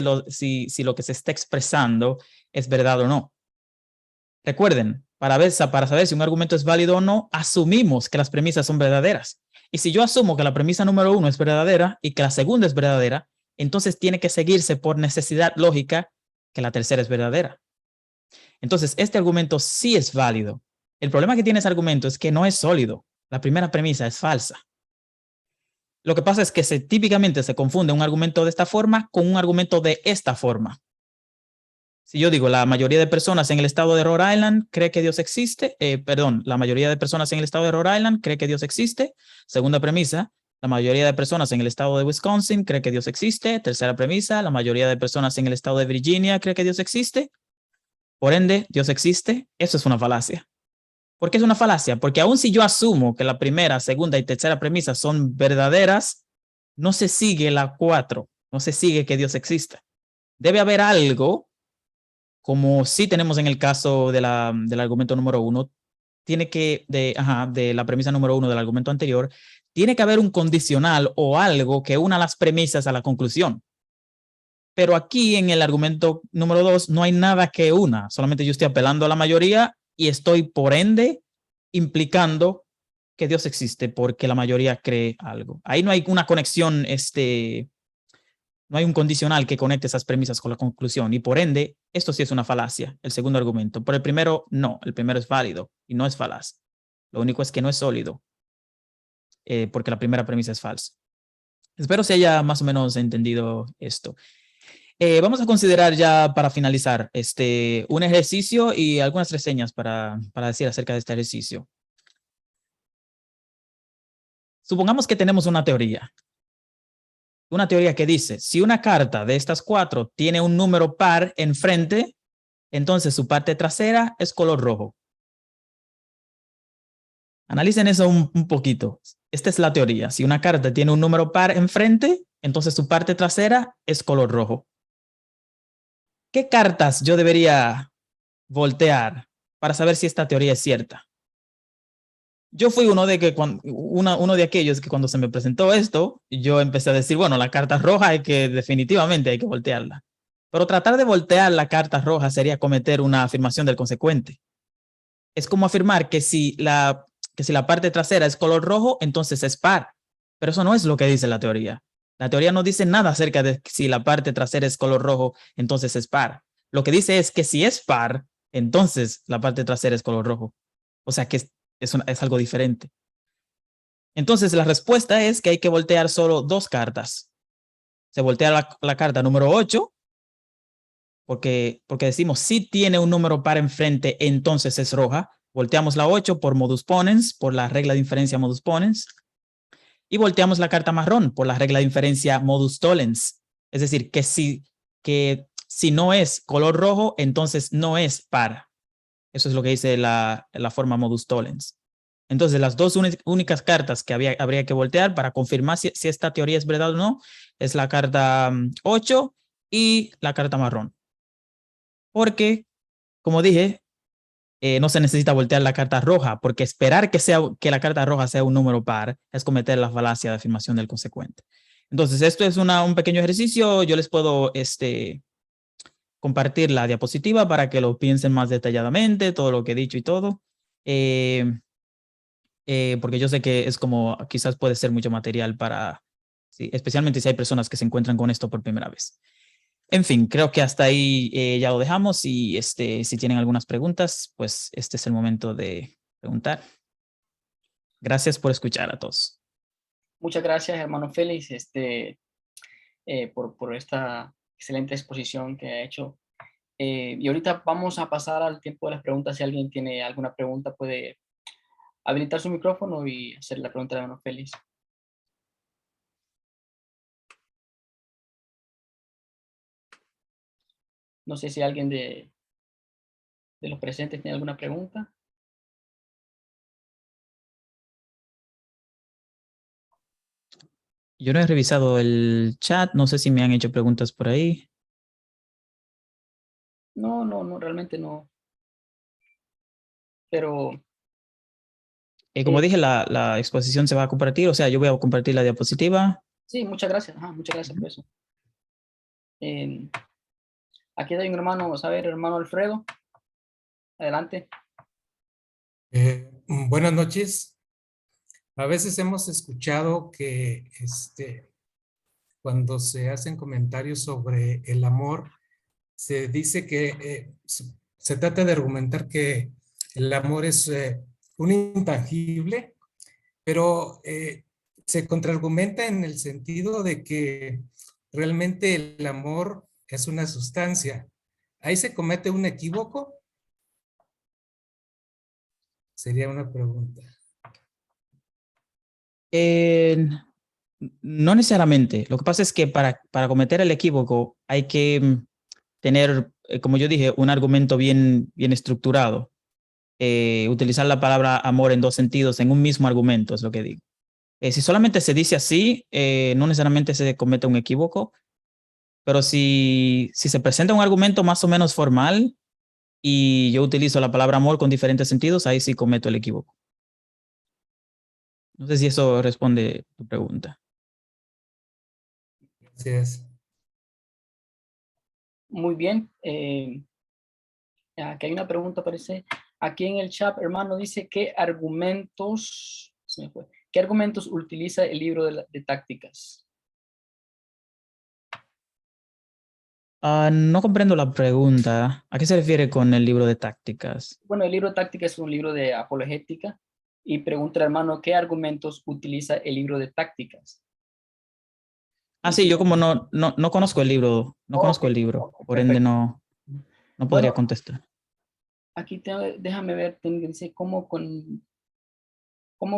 lo que se está expresando es verdad o no. Recuerden, para saber si un argumento es válido o no, asumimos que las premisas son verdaderas. Y si yo asumo que la premisa número 1 es verdadera y que la segunda es verdadera, entonces tiene que seguirse por necesidad lógica que la tercera es verdadera. Entonces, este argumento sí es válido. El problema que tiene ese argumento es que no es sólido. La primera premisa es falsa. Lo que pasa es que típicamente se confunde un argumento de esta forma con un argumento de esta forma. Si yo digo, la mayoría de personas en el estado de Rhode Island cree que Dios existe, la mayoría de personas en el estado de Rhode Island cree que Dios existe. Segunda premisa, la mayoría de personas en el estado de Wisconsin cree que Dios existe. Tercera premisa, la mayoría de personas en el estado de Virginia cree que Dios existe. Por ende, Dios existe. Eso es una falacia. ¿Por qué es una falacia? Porque aun si yo asumo que la primera, segunda y tercera premisa son verdaderas, no se sigue la 4, no se sigue que Dios exista. Debe haber algo, como sí tenemos en el caso del argumento número 1, de la premisa número 1 del argumento anterior, tiene que haber un condicional o algo que una las premisas a la conclusión. Pero aquí en el argumento número 2 no hay nada que una, solamente yo estoy apelando a la mayoría y estoy por ende implicando que Dios existe porque la mayoría cree algo. Ahí no hay una conexión, no hay un condicional que conecte esas premisas con la conclusión y por ende esto sí es una falacia, el segundo argumento. Por el primero, no, el primero es válido y no es falaz. Lo único es que no es sólido porque la primera premisa es falsa. Espero se haya más o menos entendido esto. Vamos a considerar ya para finalizar un ejercicio y algunas reseñas para decir acerca de este ejercicio. Supongamos que tenemos una teoría que dice, si una carta de estas 4 tiene un número par enfrente, entonces su parte trasera es color rojo. Analicen eso un poquito. Esta es la teoría. Si una carta tiene un número par enfrente, entonces su parte trasera es color rojo. ¿Qué cartas yo debería voltear para saber si esta teoría es cierta? yo fui uno de aquellos que cuando se me presentó esto, yo empecé a decir, bueno, la carta roja definitivamente hay que voltearla. Pero tratar de voltear la carta roja sería cometer una afirmación del consecuente. Es como afirmar que si la parte trasera es color rojo, entonces es par. Pero eso no es lo que dice la teoría. La teoría no dice nada acerca de si la parte trasera es color rojo, entonces es par. Lo que dice es que si es par, entonces la parte trasera es color rojo. O sea que es algo diferente. Entonces la respuesta es que hay que voltear solo 2 cartas. Se voltea la carta número 8, porque decimos si tiene un número par enfrente, entonces es roja. Volteamos la 8 por modus ponens, por la regla de inferencia modus ponens. Y volteamos la carta marrón por la regla de inferencia modus tollens. Es decir, que si no es color rojo, entonces no es par. Eso es lo que dice la forma modus tollens. Entonces, las dos únicas cartas que habría que voltear para confirmar si esta teoría es verdad o no es la carta 8 y la carta marrón. Porque, como dije, no se necesita voltear la carta roja, porque esperar que la carta roja sea un número par es cometer la falacia de afirmación del consecuente. Entonces, esto es un pequeño ejercicio. Yo les puedo compartir la diapositiva para que lo piensen más detalladamente, todo lo que he dicho y todo. Porque yo sé que es como, quizás puede ser mucho material para, sí, especialmente si hay personas que se encuentran con esto por primera vez. En fin, creo que hasta ahí ya lo dejamos y si tienen algunas preguntas, pues este es el momento de preguntar. Gracias por escuchar a todos. Muchas gracias, hermano Félix, por esta excelente exposición que ha hecho. Y ahorita vamos a pasar al tiempo de las preguntas. Si alguien tiene alguna pregunta, puede habilitar su micrófono y hacer la pregunta de hermano Félix. No sé si alguien de los presentes tiene alguna pregunta. Yo no he revisado el chat, no sé si me han hecho preguntas por ahí. No, realmente no. Pero... como dije, la exposición se va a compartir, o sea, yo voy a compartir la diapositiva. Sí, muchas gracias. Muchas gracias por eso. Aquí hay un hermano, vamos a ver, hermano Alfredo. Adelante. Buenas noches. A veces hemos escuchado que cuando se hacen comentarios sobre el amor, se dice que se trata de argumentar que el amor es un intangible, pero se contraargumenta en el sentido de que realmente el amor es una sustancia. ¿Ahí se comete un equívoco? Sería una pregunta. No necesariamente. Lo que pasa es que para cometer el equívoco hay que tener, como yo dije, un argumento bien estructurado. Utilizar la palabra amor en 2 sentidos en un mismo argumento, es lo que digo. Si solamente se dice así, no necesariamente se comete un equívoco, pero si se presenta un argumento más o menos formal y yo utilizo la palabra amor con diferentes sentidos, ahí sí cometo el equívoco. No sé si eso responde tu pregunta. Gracias. Muy bien. Aquí hay una pregunta, parece. Aquí en el chat, hermano, dice ¿qué argumentos utiliza el libro de tácticas? No comprendo la pregunta. ¿A qué se refiere con el libro de tácticas? Bueno, el libro de tácticas es un libro de apologética y pregunta, hermano, ¿qué argumentos utiliza el libro de tácticas? Sí, yo como no conozco el libro, Okay. por ende no podría Bueno, contestar. aquí déjame ver, dice cómo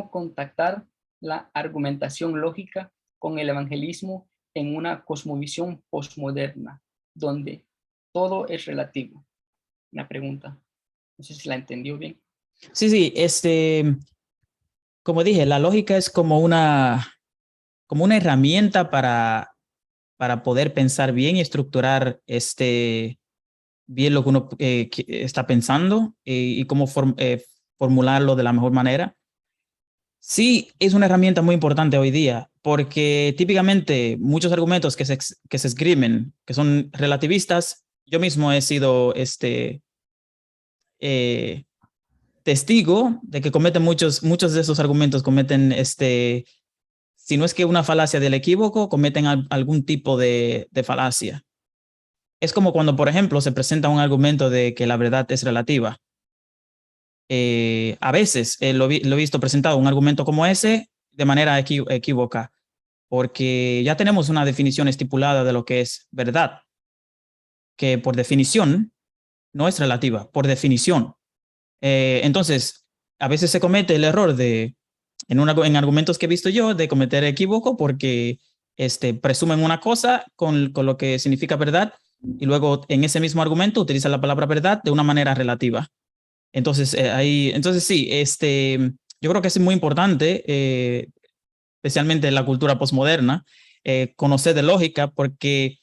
contactar la argumentación lógica con el evangelismo en una cosmovisión postmoderna, donde todo es relativo. Una pregunta. No sé si la entendió bien. Sí, como dije, la lógica es como una herramienta para poder pensar bien y estructurar bien lo que uno está pensando y cómo formularlo de la mejor manera. Sí, es una herramienta muy importante hoy día, porque típicamente muchos argumentos que se esgrimen, que son relativistas, yo mismo he sido eh, testigo de que cometen muchos de esos argumentos, cometen, si no es que una falacia del equívoco, cometen algún tipo de falacia. Es como cuando, por ejemplo, se presenta un argumento de que la verdad es relativa. A veces lo he visto presentado un argumento como ese de manera equívoca, porque ya tenemos una definición estipulada de lo que es verdad, que por definición no es relativa, por definición. Entonces, a veces se comete el error en argumentos que he visto yo, de cometer equívoco porque presumen una cosa con lo que significa verdad y luego en ese mismo argumento utilizan la palabra verdad de una manera relativa. Entonces, entonces sí, yo creo que es muy importante, especialmente en la cultura postmoderna, conocer de lógica, porque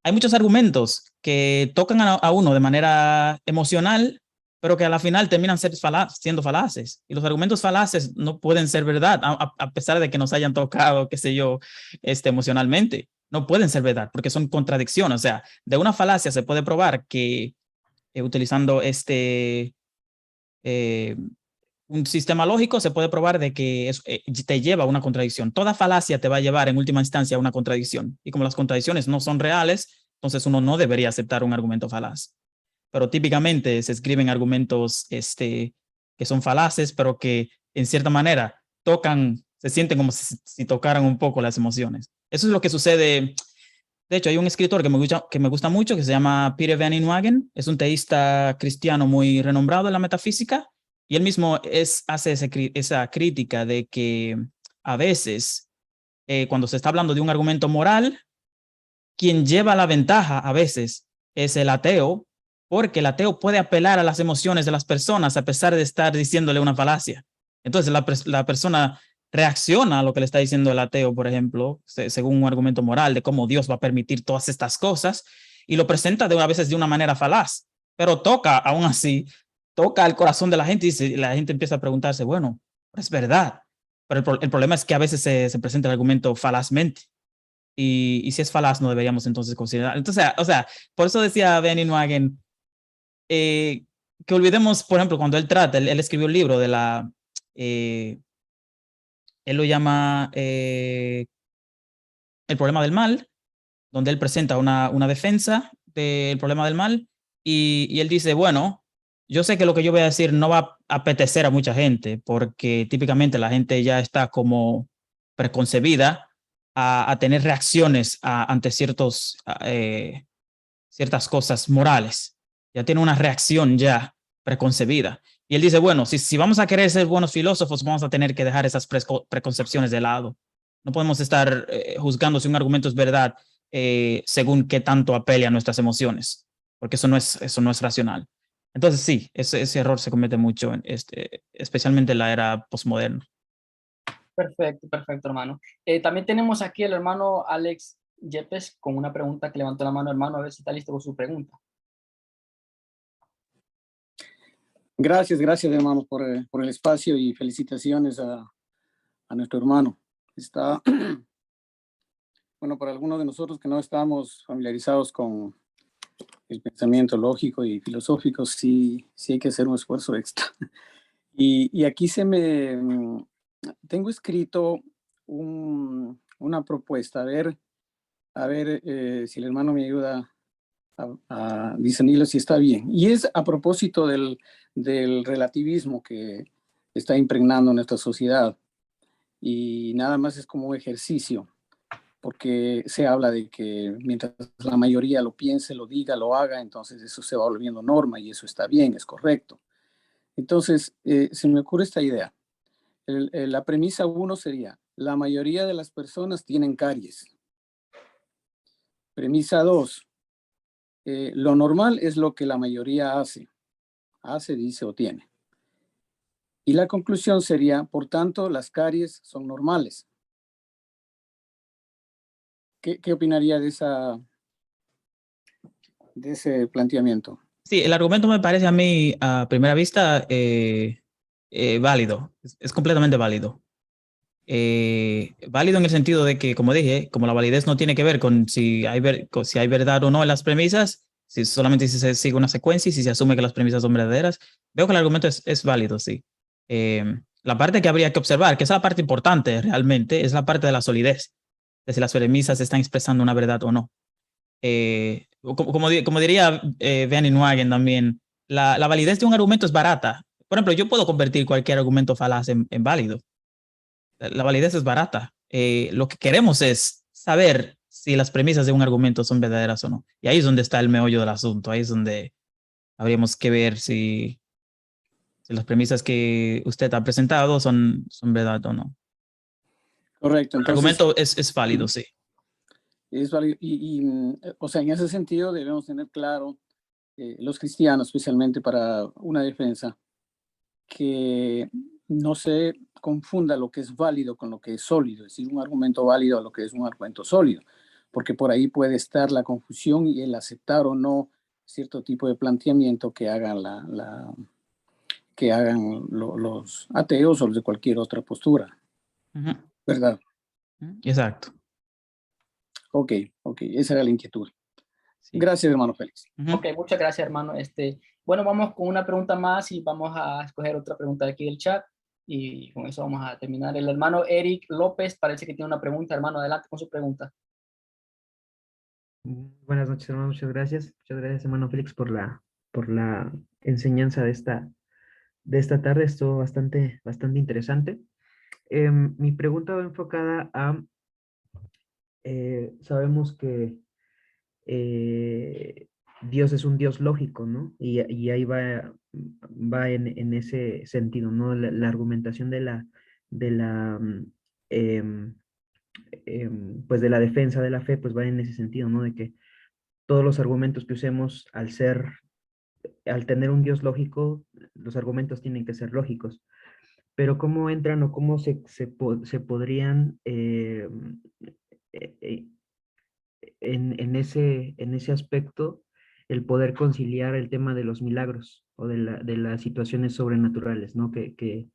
hay muchos argumentos que tocan a uno de manera emocional, pero que a la final terminan siendo falaces. Y los argumentos falaces no pueden ser verdad, a pesar de que nos hayan tocado, qué sé yo, emocionalmente. No pueden ser verdad, porque son contradicciones. O sea, de una falacia se puede probar que utilizando un sistema lógico se puede probar de que te lleva a una contradicción. Toda falacia te va a llevar en última instancia a una contradicción. Y como las contradicciones no son reales, entonces uno no debería aceptar un argumento falaz. Pero típicamente se escriben argumentos que son falaces, pero que en cierta manera se sienten como si tocaran un poco las emociones. Eso es lo que sucede. De hecho, hay un escritor que me gusta mucho que se llama Peter Van Inwagen. Es un teísta cristiano muy renombrado en la metafísica. Y él mismo hace esa crítica de que a veces, cuando se está hablando de un argumento moral, quien lleva la ventaja a veces es el ateo, porque el ateo puede apelar a las emociones de las personas a pesar de estar diciéndole una falacia. Entonces la persona reacciona a lo que le está diciendo el ateo, por ejemplo, según un argumento moral de cómo Dios va a permitir todas estas cosas, y lo presenta a veces de una manera falaz, pero aún así, toca el corazón de la gente y la gente empieza a preguntarse, bueno, es verdad, pero el problema es que a veces se presenta el argumento falazmente. Y si es falaz, no deberíamos entonces considerar. Entonces, o sea, por eso decía Benny Wagen que olvidemos, por ejemplo, cuando él escribió un libro él lo llama El problema del mal, donde él presenta una defensa del problema del mal y él dice, bueno, yo sé que lo que yo voy a decir no va a apetecer a mucha gente, porque típicamente la gente ya está como preconcebida a tener reacciones ante ciertas cosas morales. Ya tiene una reacción ya preconcebida. Y él dice, bueno, si vamos a querer ser buenos filósofos, vamos a tener que dejar esas preconcepciones de lado. No podemos estar juzgando si un argumento es verdad según qué tanto apele a nuestras emociones, porque eso no es racional. Entonces sí, ese error se comete mucho, especialmente en la era postmoderna. Perfecto, perfecto, hermano. También tenemos aquí al hermano Alex Yepes con una pregunta que levantó la mano, hermano, a ver si está listo con su pregunta. Gracias, hermano, por el espacio y felicitaciones a nuestro hermano. Bueno, para algunos de nosotros que no estamos familiarizados con el pensamiento lógico y filosófico, sí hay que hacer un esfuerzo extra. Y aquí tengo escrito una propuesta, a ver si el hermano me ayuda a discernirlo si está bien. Y es a propósito del relativismo que está impregnando nuestra sociedad. Y nada más es como un ejercicio, porque se habla de que mientras la mayoría lo piense, lo diga, lo haga, entonces eso se va volviendo norma y eso está bien, es correcto. Entonces, se me ocurre esta idea. La premisa 1 sería, la mayoría de las personas tienen caries. Premisa 2, lo normal es lo que la mayoría hace, dice o tiene. Y la conclusión sería, por tanto, las caries son normales. ¿Qué opinaría de ese planteamiento? Sí, el argumento me parece a mí a primera vista válido, es completamente válido. Válido en el sentido de que, como dije, como la validez no tiene que ver con si hay verdad o no en las premisas, si solamente si se sigue una secuencia y si se asume que las premisas son verdaderas, veo que el argumento es válido, sí. La parte que habría que observar, que es la parte importante realmente, es la parte de la solidez, de si las premisas están expresando una verdad o no. Como diría Van Inwagen también, la validez de un argumento es barata. Por ejemplo, yo puedo convertir cualquier argumento falaz en válido. La validez es barata. Lo que queremos es saber si las premisas de un argumento son verdaderas o no. Y ahí es donde está el meollo del asunto. Ahí es donde habríamos que ver si las premisas que usted ha presentado son verdad o no. Correcto. El Entonces, argumento es válido, sí. es válido. O sea, en ese sentido debemos tener claro, los cristianos, especialmente para una defensa, que no se confunda lo que es válido con lo que es sólido, es decir, un argumento válido a lo que es un argumento sólido, porque por ahí puede estar la confusión y el aceptar o no cierto tipo de planteamiento que hagan los ateos o los de cualquier otra postura. Uh-huh. ¿Verdad? Exacto. Ok, esa era la inquietud. Sí. Gracias, hermano Félix. Uh-huh. Ok, muchas gracias, hermano. Bueno, vamos con una pregunta más y vamos a escoger otra pregunta de aquí del chat y con eso vamos a terminar. El hermano Eric López parece que tiene una pregunta. Hermano, adelante con su pregunta. Buenas noches, hermano. Muchas gracias. Muchas gracias, hermano Félix, por la enseñanza de esta tarde. Estuvo bastante interesante. Mi pregunta va enfocada a, sabemos que Dios es un Dios lógico, ¿no? Y ahí va en ese sentido, ¿no? La argumentación de la pues de la defensa de la fe, pues va en ese sentido, ¿no? De que todos los argumentos que usemos al tener un Dios lógico, los argumentos tienen que ser lógicos. Pero ¿cómo entran o cómo se podrían en ese aspecto el poder conciliar el tema de los milagros o de las situaciones sobrenaturales, ¿no? Que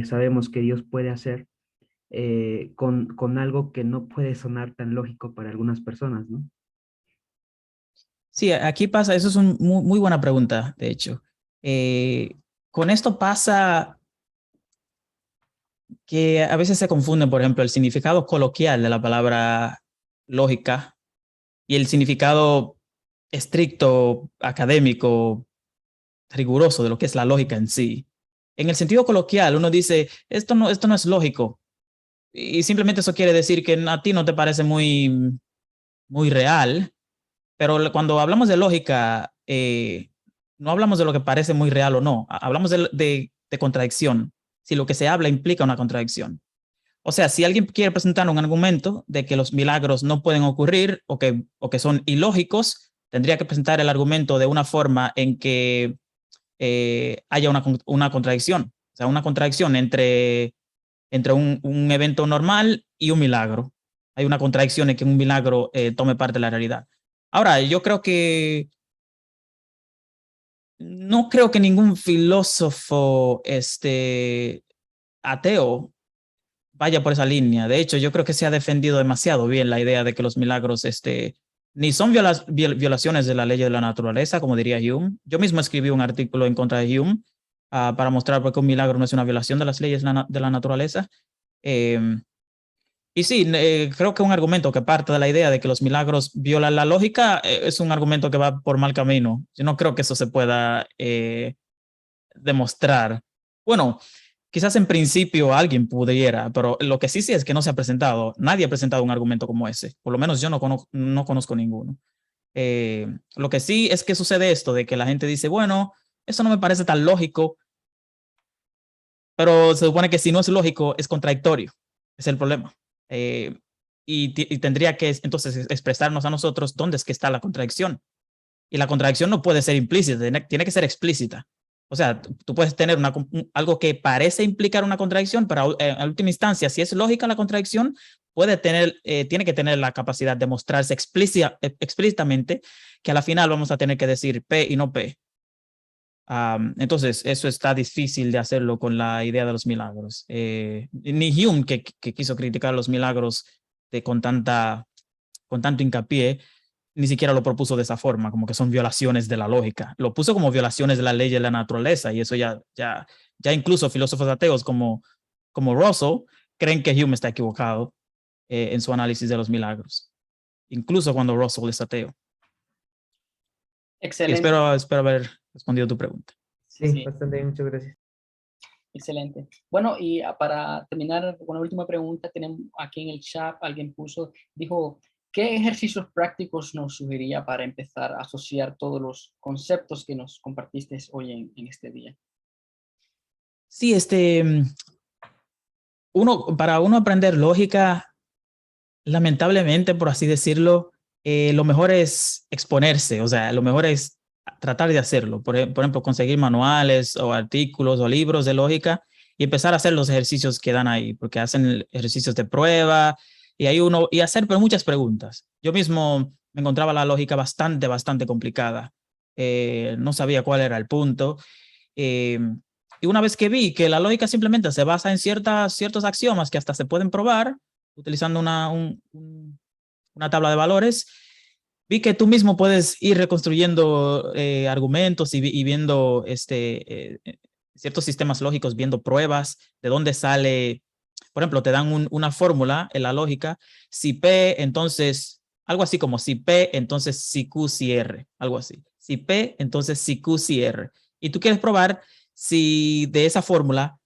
sabemos que Dios puede hacer con algo que no puede sonar tan lógico para algunas personas, ¿no? Sí, aquí pasa, eso es una muy buena pregunta, de hecho. Con esto pasa que a veces se confunde, por ejemplo, el significado coloquial de la palabra lógica y el significado estricto, académico, riguroso de lo que es la lógica en sí. En el sentido coloquial, uno dice, esto no es lógico. Y simplemente eso quiere decir que a ti no te parece muy real. Pero cuando hablamos de lógica, no hablamos de lo que parece muy real o no. Hablamos de contradicción. Si lo que se habla implica una contradicción. O sea, si alguien quiere presentar un argumento de que los milagros no pueden ocurrir o que son ilógicos, tendría que presentar el argumento de una forma en que haya una contradicción. O sea, una contradicción entre un evento normal y un milagro. Hay una contradicción en que un milagro tome parte de la realidad. Ahora, yo creo que no creo que ningún filósofo ateo vaya por esa línea. De hecho, yo creo que se ha defendido demasiado bien la idea de que los milagros ni son violaciones de la ley de la naturaleza, como diría Hume. Yo mismo escribí un artículo en contra de Hume para mostrar por qué un milagro no es una violación de las leyes de la naturaleza. Y sí, creo que un argumento que parte de la idea de que los milagros violan la lógica es un argumento que va por mal camino. Yo no creo que eso se pueda demostrar. Bueno, quizás en principio alguien pudiera, pero lo que sí es que no se ha presentado. Nadie ha presentado un argumento como ese. Por lo menos yo no conozco ninguno. Lo que sí es que sucede esto de que la gente dice, bueno, eso no me parece tan lógico, pero se supone que si no es lógico, es contradictorio. Es el problema. Y tendría que entonces expresarnos a nosotros dónde es que está la contradicción. Y la contradicción no puede ser implícita, tiene que ser explícita. O sea, tú puedes tener algo que parece implicar una contradicción, pero en última instancia, si es lógica la contradicción, tiene que tener la capacidad de mostrarse explícitamente que a la final vamos a tener que decir P y no P. Entonces, eso está difícil de hacerlo con la idea de los milagros. Ni Hume, que quiso criticar los milagros con tanto hincapié, ni siquiera lo propuso de esa forma, como que son violaciones de la lógica. Lo puso como violaciones de la ley de la naturaleza, y eso ya incluso filósofos ateos como Russell creen que Hume está equivocado en su análisis de los milagros, incluso cuando Russell es ateo. Excelente. Espero haber respondido tu pregunta. Sí, bastante bien, muchas gracias. Excelente. Bueno, y para terminar con la última pregunta, tenemos aquí en el chat, alguien dijo, ¿qué ejercicios prácticos nos sugeriría para empezar a asociar todos los conceptos que nos compartiste hoy en este día? Sí, para uno aprender lógica, lamentablemente, por así decirlo, lo mejor es exponerse, o sea, lo mejor es tratar de hacerlo. Por ejemplo, conseguir manuales o artículos o libros de lógica y empezar a hacer los ejercicios que dan ahí, porque hacen ejercicios de prueba y hacer muchas preguntas. Yo mismo me encontraba la lógica bastante complicada. No sabía cuál era el punto. Y una vez que vi que la lógica simplemente se basa en ciertos axiomas que hasta se pueden probar utilizando una tabla de valores, vi que tú mismo puedes ir reconstruyendo argumentos y viendo ciertos sistemas lógicos, viendo pruebas de dónde sale. Por ejemplo, te dan una fórmula en la lógica, si P, entonces, algo así como si P, entonces si Q, si R, algo así. Si P, entonces si Q, si R. Y tú quieres probar si de esa fórmula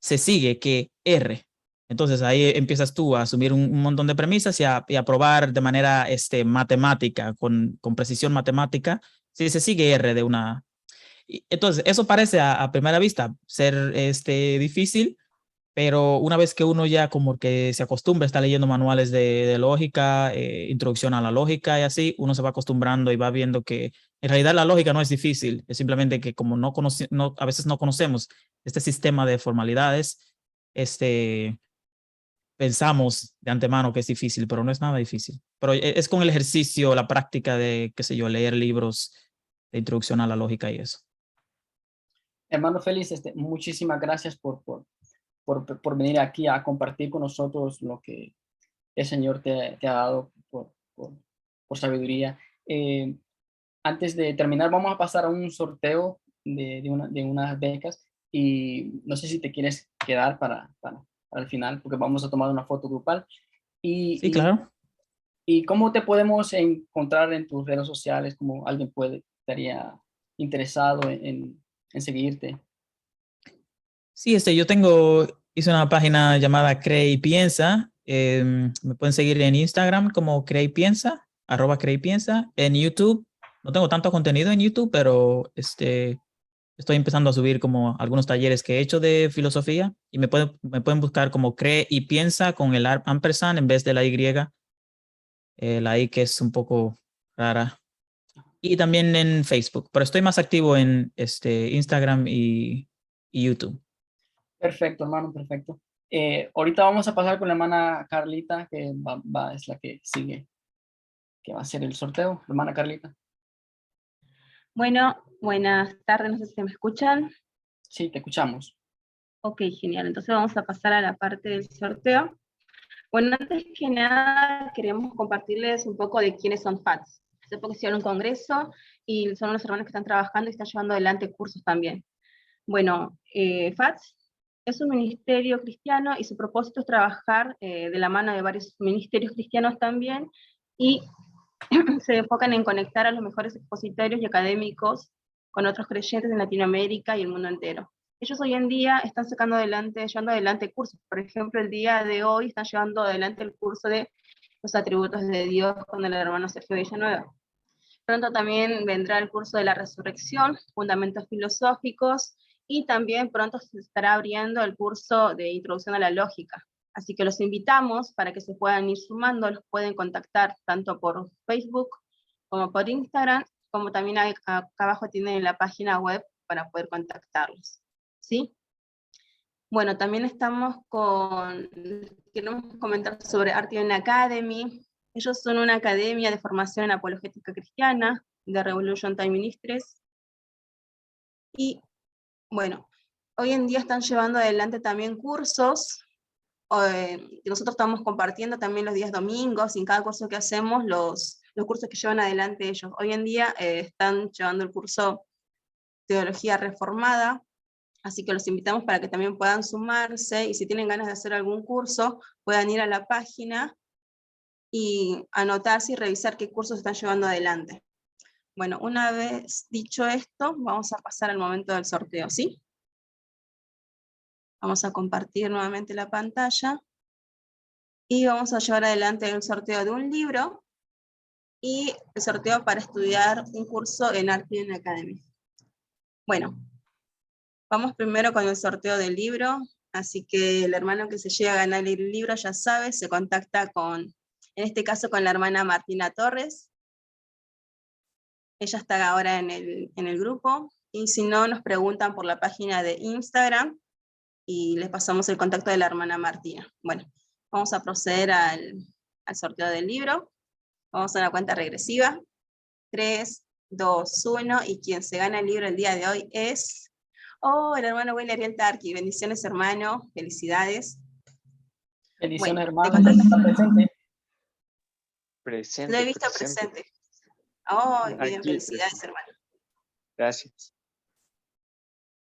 se sigue que R. Entonces ahí empiezas tú a asumir un montón de premisas y a probar de manera matemática, con precisión matemática, si se sigue R de una. Entonces, eso parece a primera vista ser difícil, pero una vez que uno ya como que se acostumbra a estar leyendo manuales de lógica, introducción a la lógica y así, uno se va acostumbrando y va viendo que en realidad la lógica no es difícil, es simplemente que como a veces no conocemos este sistema de formalidades, pensamos de antemano que es difícil, pero no es nada difícil. Pero es con el ejercicio, la práctica de, qué sé yo, leer libros de introducción a la lógica y eso. Hermano Félix, muchísimas gracias por venir aquí a compartir con nosotros lo que el Señor te ha dado por sabiduría. Antes de terminar, vamos a pasar a un sorteo de unas becas y no sé si te quieres quedar para el final, porque vamos a tomar una foto grupal. Sí, claro. ¿Y cómo te podemos encontrar en tus redes sociales? ¿Cómo alguien estaría interesado en seguirte? Sí, hice una página llamada Cree y Piensa. Me pueden seguir en Instagram como Cree y Piensa, @Cree-y-Piensa. En YouTube, no tengo tanto contenido en YouTube, pero estoy empezando a subir como algunos talleres que he hecho de filosofía y me pueden buscar como Cree y Piensa con el ampersand en vez de la Y, la I que es un poco rara. Y también en Facebook, pero estoy más activo en Instagram y YouTube. Perfecto, hermano, perfecto. Ahorita vamos a pasar con la hermana Carlita, que es la que sigue, que va a hacer el sorteo. Hermana Carlita. Bueno, buenas tardes, no sé si me escuchan. Sí, te escuchamos. Ok, genial. Entonces vamos a pasar a la parte del sorteo. Bueno, antes que nada queremos compartirles un poco de quiénes son FATS. Hace poco hicieron un congreso y son unos hermanos que están trabajando y están llevando adelante cursos también. Bueno, FATS es un ministerio cristiano y su propósito es trabajar de la mano de varios ministerios cristianos también y se enfocan en conectar a los mejores expositores y académicos con otros creyentes en Latinoamérica y el mundo entero. Ellos hoy en día están llevando adelante cursos. Por ejemplo, el día de hoy están llevando adelante el curso de los atributos de Dios con el hermano Sergio Villanueva. Pronto también vendrá el curso de la resurrección, fundamentos filosóficos, y también pronto se estará abriendo el curso de introducción a la lógica. Así que los invitamos para que se puedan ir sumando, los pueden contactar tanto por Facebook como por Instagram, como también acá abajo tienen la página web para poder contactarlos. ¿Sí? Bueno, también queremos comentar sobre Artium Academy. Ellos son una academia de formación en apologética cristiana de Revolution Time Ministries. Y bueno, hoy en día están llevando adelante también cursos, que nosotros estamos compartiendo también los días domingos, y en cada curso que hacemos, los cursos que llevan adelante ellos. Hoy en día están llevando el curso Teología Reformada, así que los invitamos para que también puedan sumarse, y si tienen ganas de hacer algún curso, puedan ir a la página y anotarse y revisar qué cursos están llevando adelante. Bueno, una vez dicho esto, vamos a pasar al momento del sorteo, ¿sí? Vamos a compartir nuevamente la pantalla y vamos a llevar adelante el sorteo de un libro y el sorteo para estudiar un curso en Artien Academy. Bueno, vamos primero con el sorteo del libro, así que el hermano que se llega a ganar el libro ya sabe, se contacta con, en este caso con la hermana Martina Torres. Ella está ahora en el grupo, y si no, nos preguntan por la página de Instagram, y les pasamos el contacto de la hermana Martina. Bueno, vamos a proceder al sorteo del libro. Vamos a la cuenta regresiva. 3, 2, 1, y quien se gana el libro el día de hoy es... ¡Oh, el hermano Willy Ariel Tarqui! Bendiciones, hermano. Felicidades. Bendiciones, Bueno, hermano. ¿Está presente? Presente, lo he visto presente. ¡Oh, bien! Aquí, Felicidades, presente. hermano. Gracias.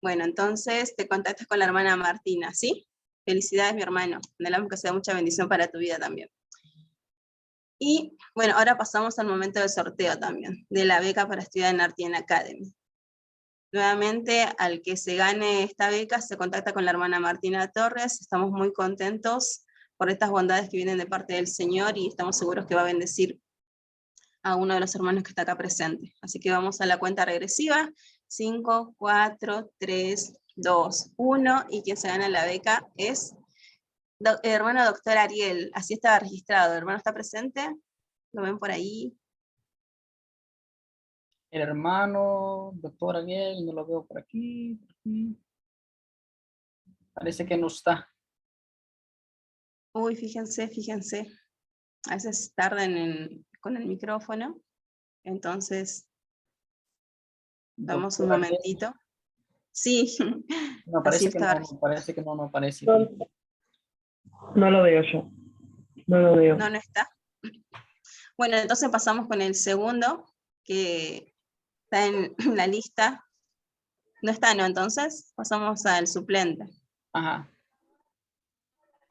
Bueno, entonces te contactas con la hermana Martina, ¿sí? Felicidades, mi hermano. Anhelamos que sea mucha bendición para tu vida también. Y bueno, ahora pasamos al momento del sorteo también, de la beca para estudiar en Artien Academy. Nuevamente, al que se gane esta beca, se contacta con la hermana Martina Torres. Estamos muy contentos por estas bondades que vienen de parte del Señor, y estamos seguros que va a bendecir a uno de los hermanos que está acá presente. Así que vamos a la cuenta regresiva. 5, 4, 3, 2, 1, y quien se gana la beca es el hermano doctor Ariel. Así estaba registrado. ¿El hermano está presente? ¿Lo ven por ahí? El hermano, doctor Ariel, no lo veo por aquí. Parece que no está. Uy, fíjense. A veces tardan con el micrófono. Entonces, damos un Doctor Ariel, momentito. Sí, no, así parece que estaba no, registrado. parece que no aparece. No lo veo yo. No lo veo. No está. Bueno, entonces pasamos con el segundo, que está en la lista. No está, ¿no? Entonces pasamos al suplente. Ajá.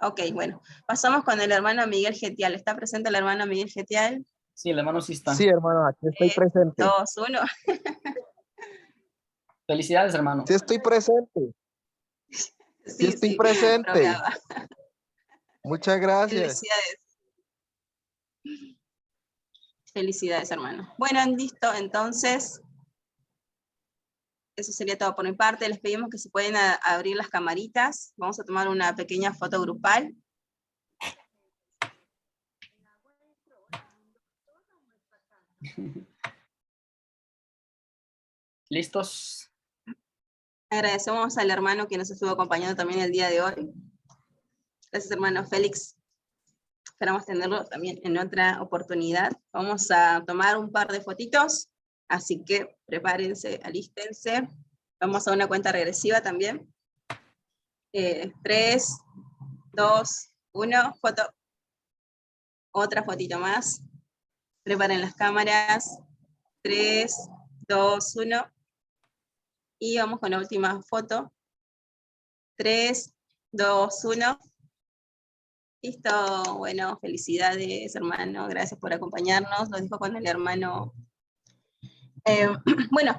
Ok, bueno. Pasamos con el hermano Miguel Getial. ¿Está presente el hermano Miguel Getial? Sí, el hermano sí está. Sí, hermano, aquí estoy presente. 2, 1. Felicidades, hermano. Sí estoy presente. Sí estoy presente. Bromeaba. Muchas gracias. Felicidades, hermano. Bueno, listo, entonces, eso sería todo por mi parte. Les pedimos que se pueden abrir las camaritas. Vamos a tomar una pequeña foto grupal. ¿Listos? Agradecemos al hermano que nos estuvo acompañando también el día de hoy. Gracias, hermano Félix. Esperamos tenerlo también en otra oportunidad. Vamos a tomar un par de fotitos, así que prepárense, alístense. Vamos a una cuenta regresiva también. 3, 2, 1, foto. Otra fotito más. Preparen las cámaras. 3, 2, 1. Y vamos con la última foto. 3, 2, 1. Listo, bueno, felicidades, hermano. Gracias por acompañarnos. Lo dijo con el hermano. Bueno,